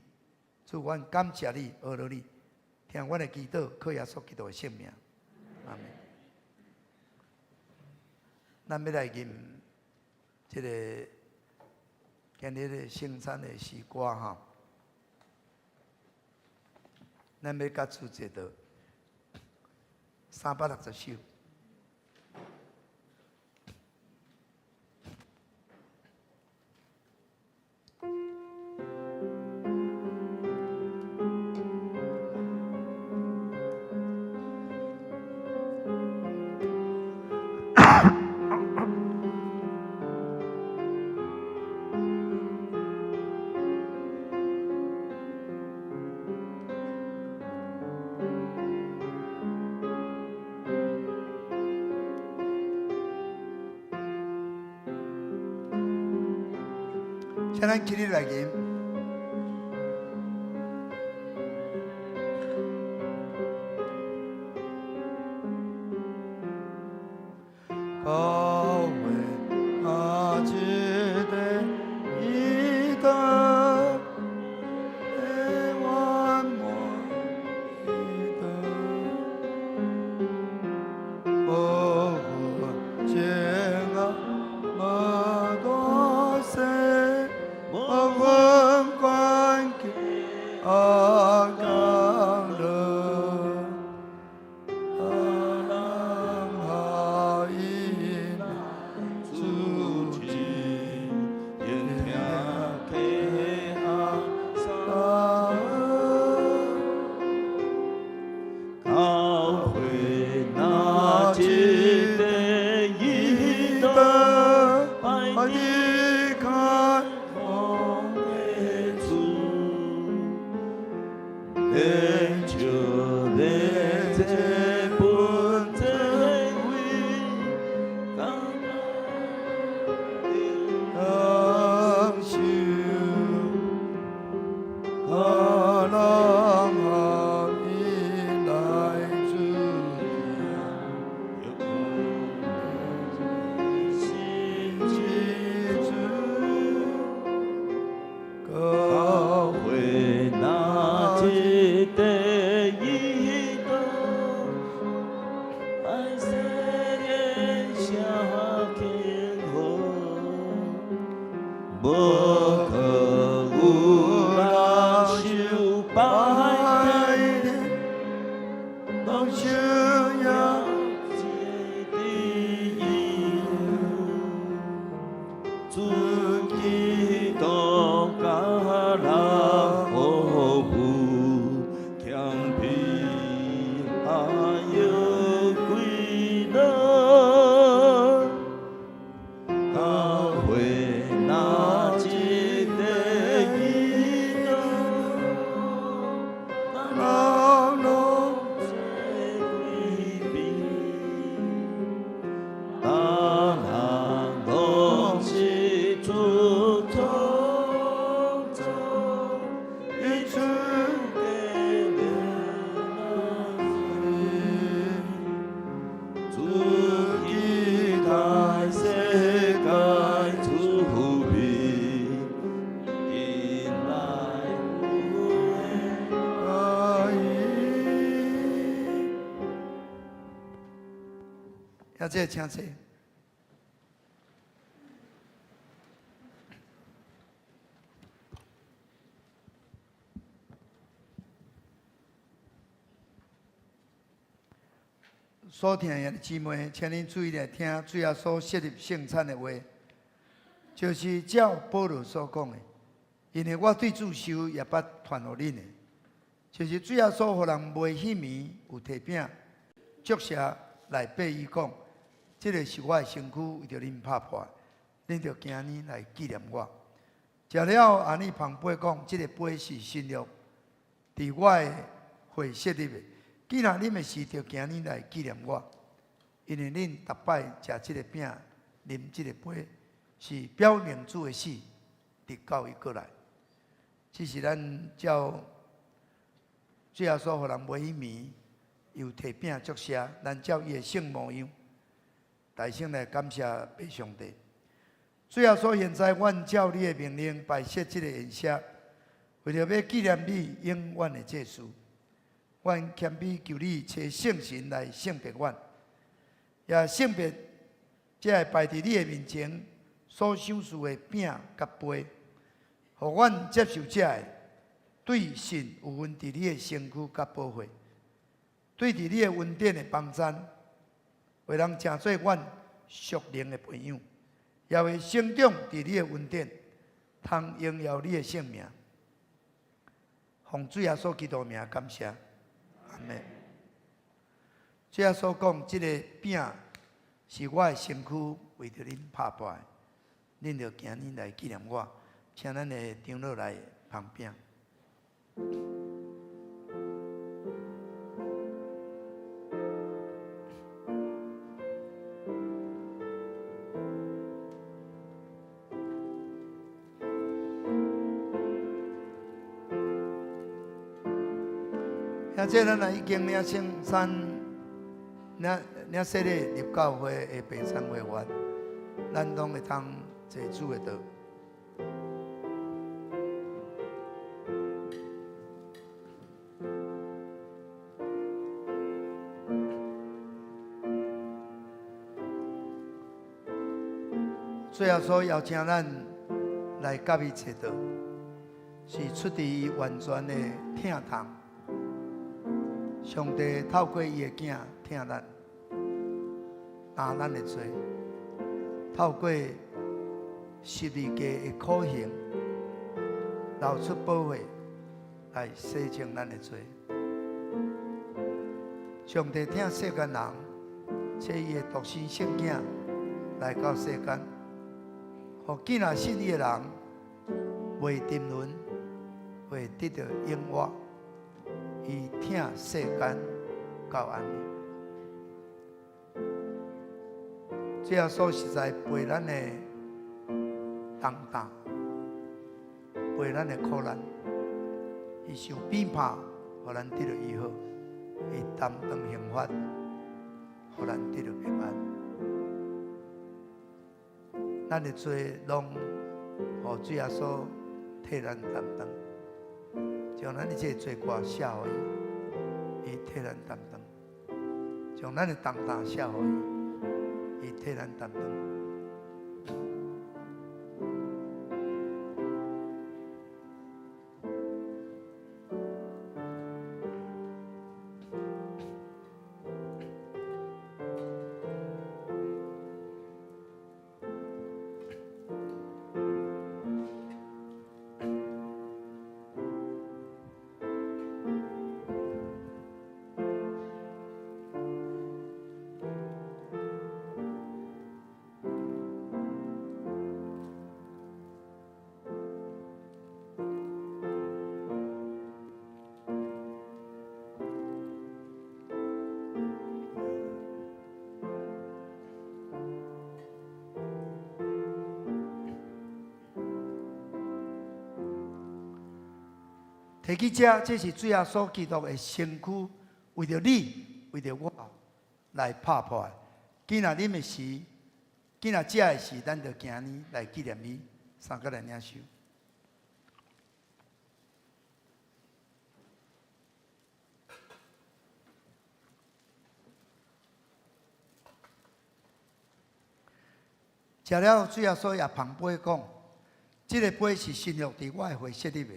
主，阮感谢你，学了你，听阮的祈祷，靠耶稣基督的圣名，阿门。咱要来吟这个今日的圣餐的诗歌哈，咱要甲主坐道360首。请咱起立来吟。高为阿基的一德，万莫一德，哦，见啊，马多塞。我问关给阿刚了，阿哈伊主基天天给阿萨，高会那基的一德，爱的看。人就来在本在为刚修，可能好你来主心基主基坛世界主福庇，引来无可以。要这请坐。所听的姊妹，请您注意来听主耶稣设立圣餐的话，就是照保罗所讲的，因为我对主收也捌传予恁的，就是主耶稣互人卖迄暝有摕饼，祝谢来背伊讲，这个是我的身躯，为着恁拍破，恁着今日来纪念我。食了安尼旁杯讲，这个杯是新约，伫我的会设立的。既然恁的事，就今日来纪念我，因为恁逐摆食这个饼、啉这个杯，是表明主的死，直到伊过来。这是咱照主耶稣互人买迄暝，又摕饼祝谢，咱照伊的圣模样，大声来感谢父上帝。主耶稣现在，阮照你的命令摆设这个宴席，为了要纪念你永远的这事。阮谦卑求你找圣神来圣别阮，也圣别才会摆伫你的面前所享受的饼甲杯，互阮接受者的对神有份伫你的身躯甲保护，对伫你的恩典的帮助，为人成做阮属灵的朋友，也会成长伫你的恩典，通荣耀你的圣名。奉主耶稣基督名感谢。阿们。主耶稣讲，这个饼是我的身躯，为着恁拍破的，恁着今日来纪念我，请咱的长老来旁边。现在咱已经领圣餐，领洗礼入教会的平常会员，咱拢会通坐主的道。最后所邀请咱来甲伊坐道，是出自完全的听堂。上帝透过伊的囝听咱，担咱的罪，透过十字架的苦行，流出宝血来洗净咱的罪。上帝听世间人，找伊的独生圣囝来到世间，互既然信伊的人袂沉沦，会得到永活。伊听世间到安尼，这样说实在陪咱的重担，陪咱的苦难。伊受鞭打，互咱得到医好；伊担当刑罚，互咱得到平安。咱的罪拢，互主耶稣替咱担当。将咱的这罪过写互伊，伊替咱担当；将咱的重担写互伊，伊替咱担当。提起这是主耶稣基督的身躯，为着你，为着我来拍破的。今仔啉的时，今仔食的时，咱就今年来纪念你，三个来领受。食了，主耶稣也旁杯讲，这个杯是新约伫我的血设立的。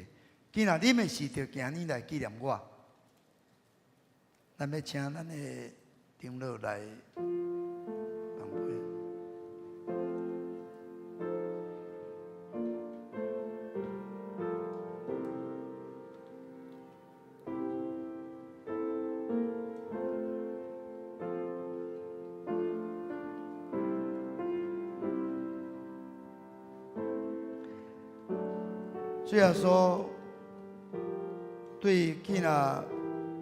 今仔啉的时，就今年来纪念我。咱要请咱的长老来旁杯。主耶稣对囡仔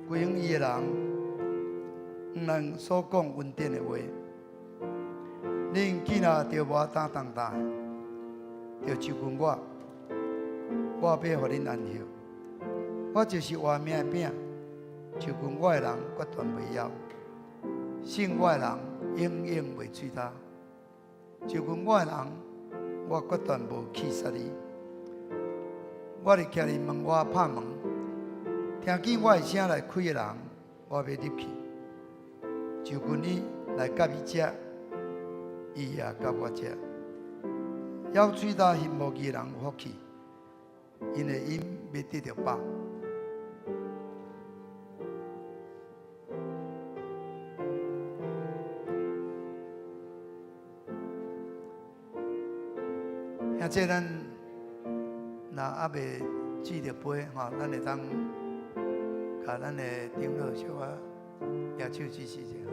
归向伊的人，毋能所讲稳定的话。恁囡仔着无担当大，着求问我，我要互恁安息。我就是活命的饼，求问我的人决断袂枵，信我的人永远袂水焦。求问我的人，我决断无气杀你。我伫徛伫门外拍门，听见我的声来开的人，我要入去。就阮你来甲伊食，伊也甲我食。要水大翕无义的人有福气，因为因要得到饱。现在咱若还未煮着杯吼，咱会当甲咱的长老小可举手指示者吼。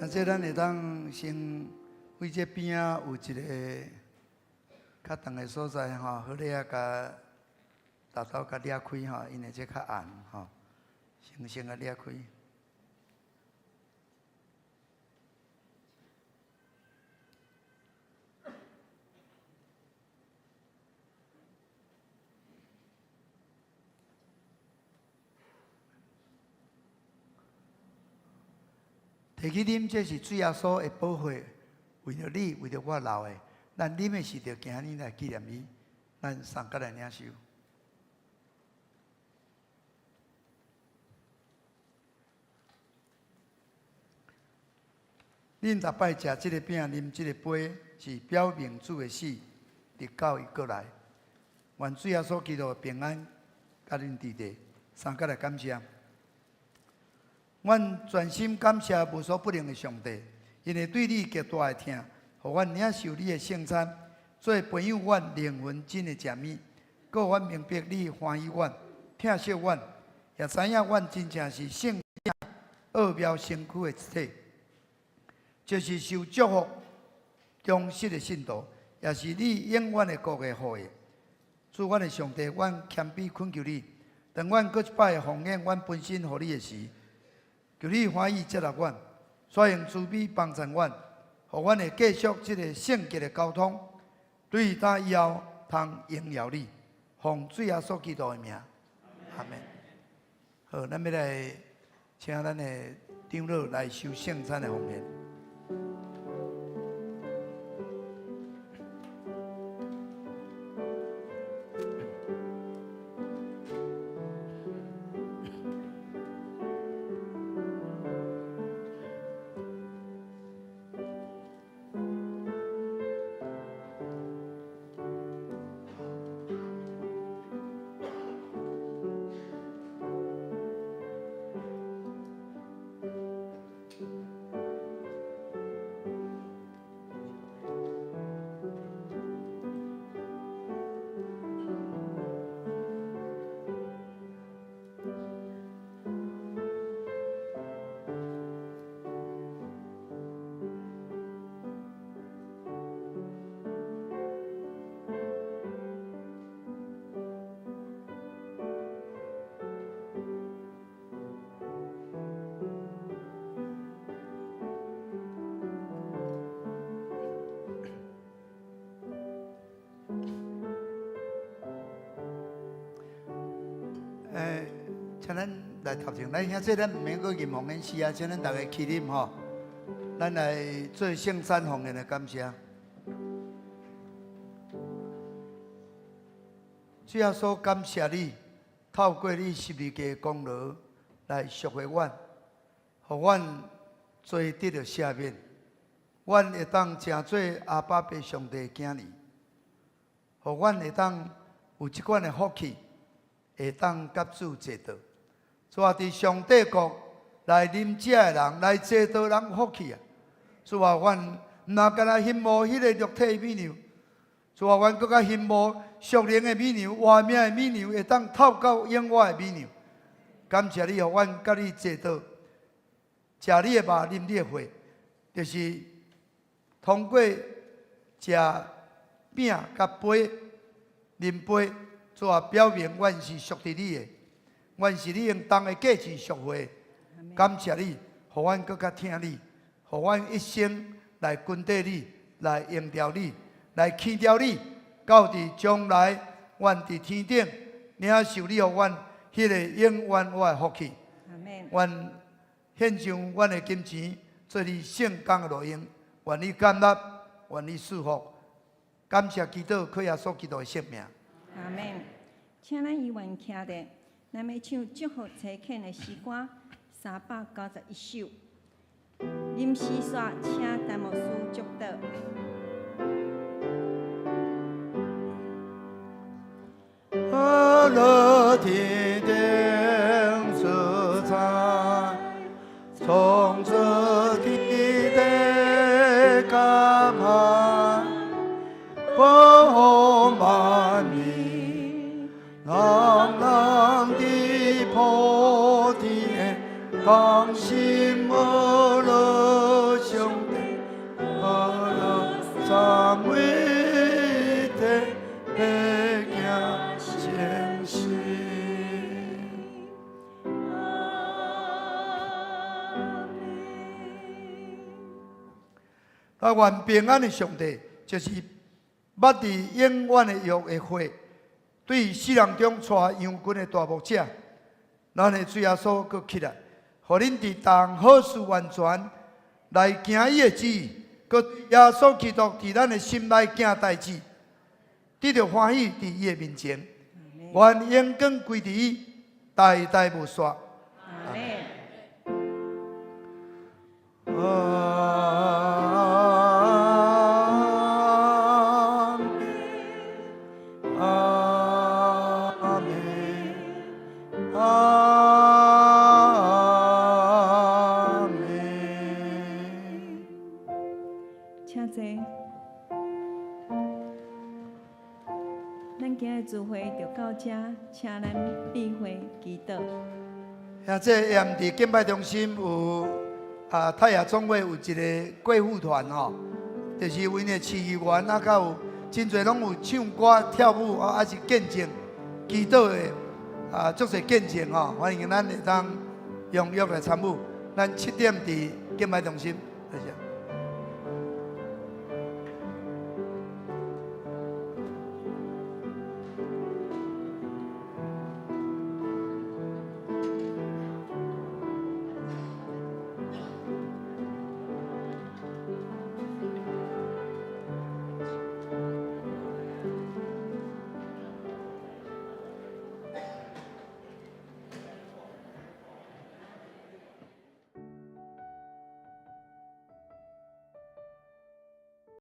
现在咱会当先为这边啊有一个较长的所在吼，好咧啊，甲大头甲裂开吼，因为这较暗吼，先甲裂开。摕去啉，这是主耶稣的宝血，为着你，为着我流的。咱啉的是着今日来纪念你，咱三个来领受。恁逐摆食这个饼，啉这个杯，是表明主的死，直到伊过来。愿主耶稣基督的平安，甲恁伫地。三个来感谢。阮全心感谢无所不能的上帝，因为对你极大的疼，互阮领受你的圣餐，做培养阮灵魂真的食物，搁阮明白你欢喜阮，疼惜阮，也知影阮真正是圣灵奥妙身躯的一体，就是受祝福、忠实的信徒，也是你永远的国的后裔。主阮的上帝，阮谦卑恳求你，当阮搁一摆奉献阮本身互你的时，求你欢喜接纳阮，所用慈悲帮助阮，互阮会继续这个圣洁的交通，对他以后通荣耀你，奉主耶稣基督的名，阿门。好，咱要来请咱的长老来收圣餐的奉献。请咱来头前，咱兄弟咱唔免搁吟红恩诗啊，请咱大家起立吼，咱来做圣餐奉献的感谢。主耶稣，感谢你，透过你十字架的功劳来赎回阮，互阮罪得到赦免，阮会当成做阿爸爸上帝的囝儿，互阮会当有即款的福气，会当甲主坐道。主啊，伫上帝国来啉食的人，来坐道人福气啊！主啊，阮毋若干那羡慕迄个肉体美牛。主啊，阮更较羡慕属灵的美牛、活命的美牛，会当透到永远的美牛。感谢你，互阮甲你坐道，食你的肉，啉你的血，就是通过食饼甲杯、啉杯，主啊，表明阮是属于你的，阮是你应当的价值赎回。感谢你，互阮更较听你，互阮一生来跟缀你，来应调你。来去掉你，到伫将来，阮伫天顶领受你互阮迄个永远我的福气。阮献上阮的金钱，做你圣工的路用，愿你感纳，愿你赐福。感谢基督，靠耶稣基督的圣名。阿门。请咱议员徛着，咱要唱祝福齐恳的诗歌391首。临时煞，请陈牧师祝祷。乐天顶色彩，从这地的感恩，保护万民，朗朗的普天，放心而乐兄弟，而乐赞美的。啊，愿平安的上帝，就是捌伫永远的约的会，对世人中带阳君的大牧者，咱的主耶稣搁起来，互恁伫当好事完全来行伊的旨意，搁耶稣基督伫咱的心内行代志，得到欢喜伫伊的面前，愿荣光归伫伊，代代无衰。聚会就到这，请咱闭会祈祷。现在也毋伫敬拜中心有太阳总会有一个贵妇团吼，就是为的市议员啊，甲有真侪拢有唱歌跳舞啊，还是见证祈祷的足侪见证吼，欢迎咱会当踊跃来参与。咱7点伫敬拜中心。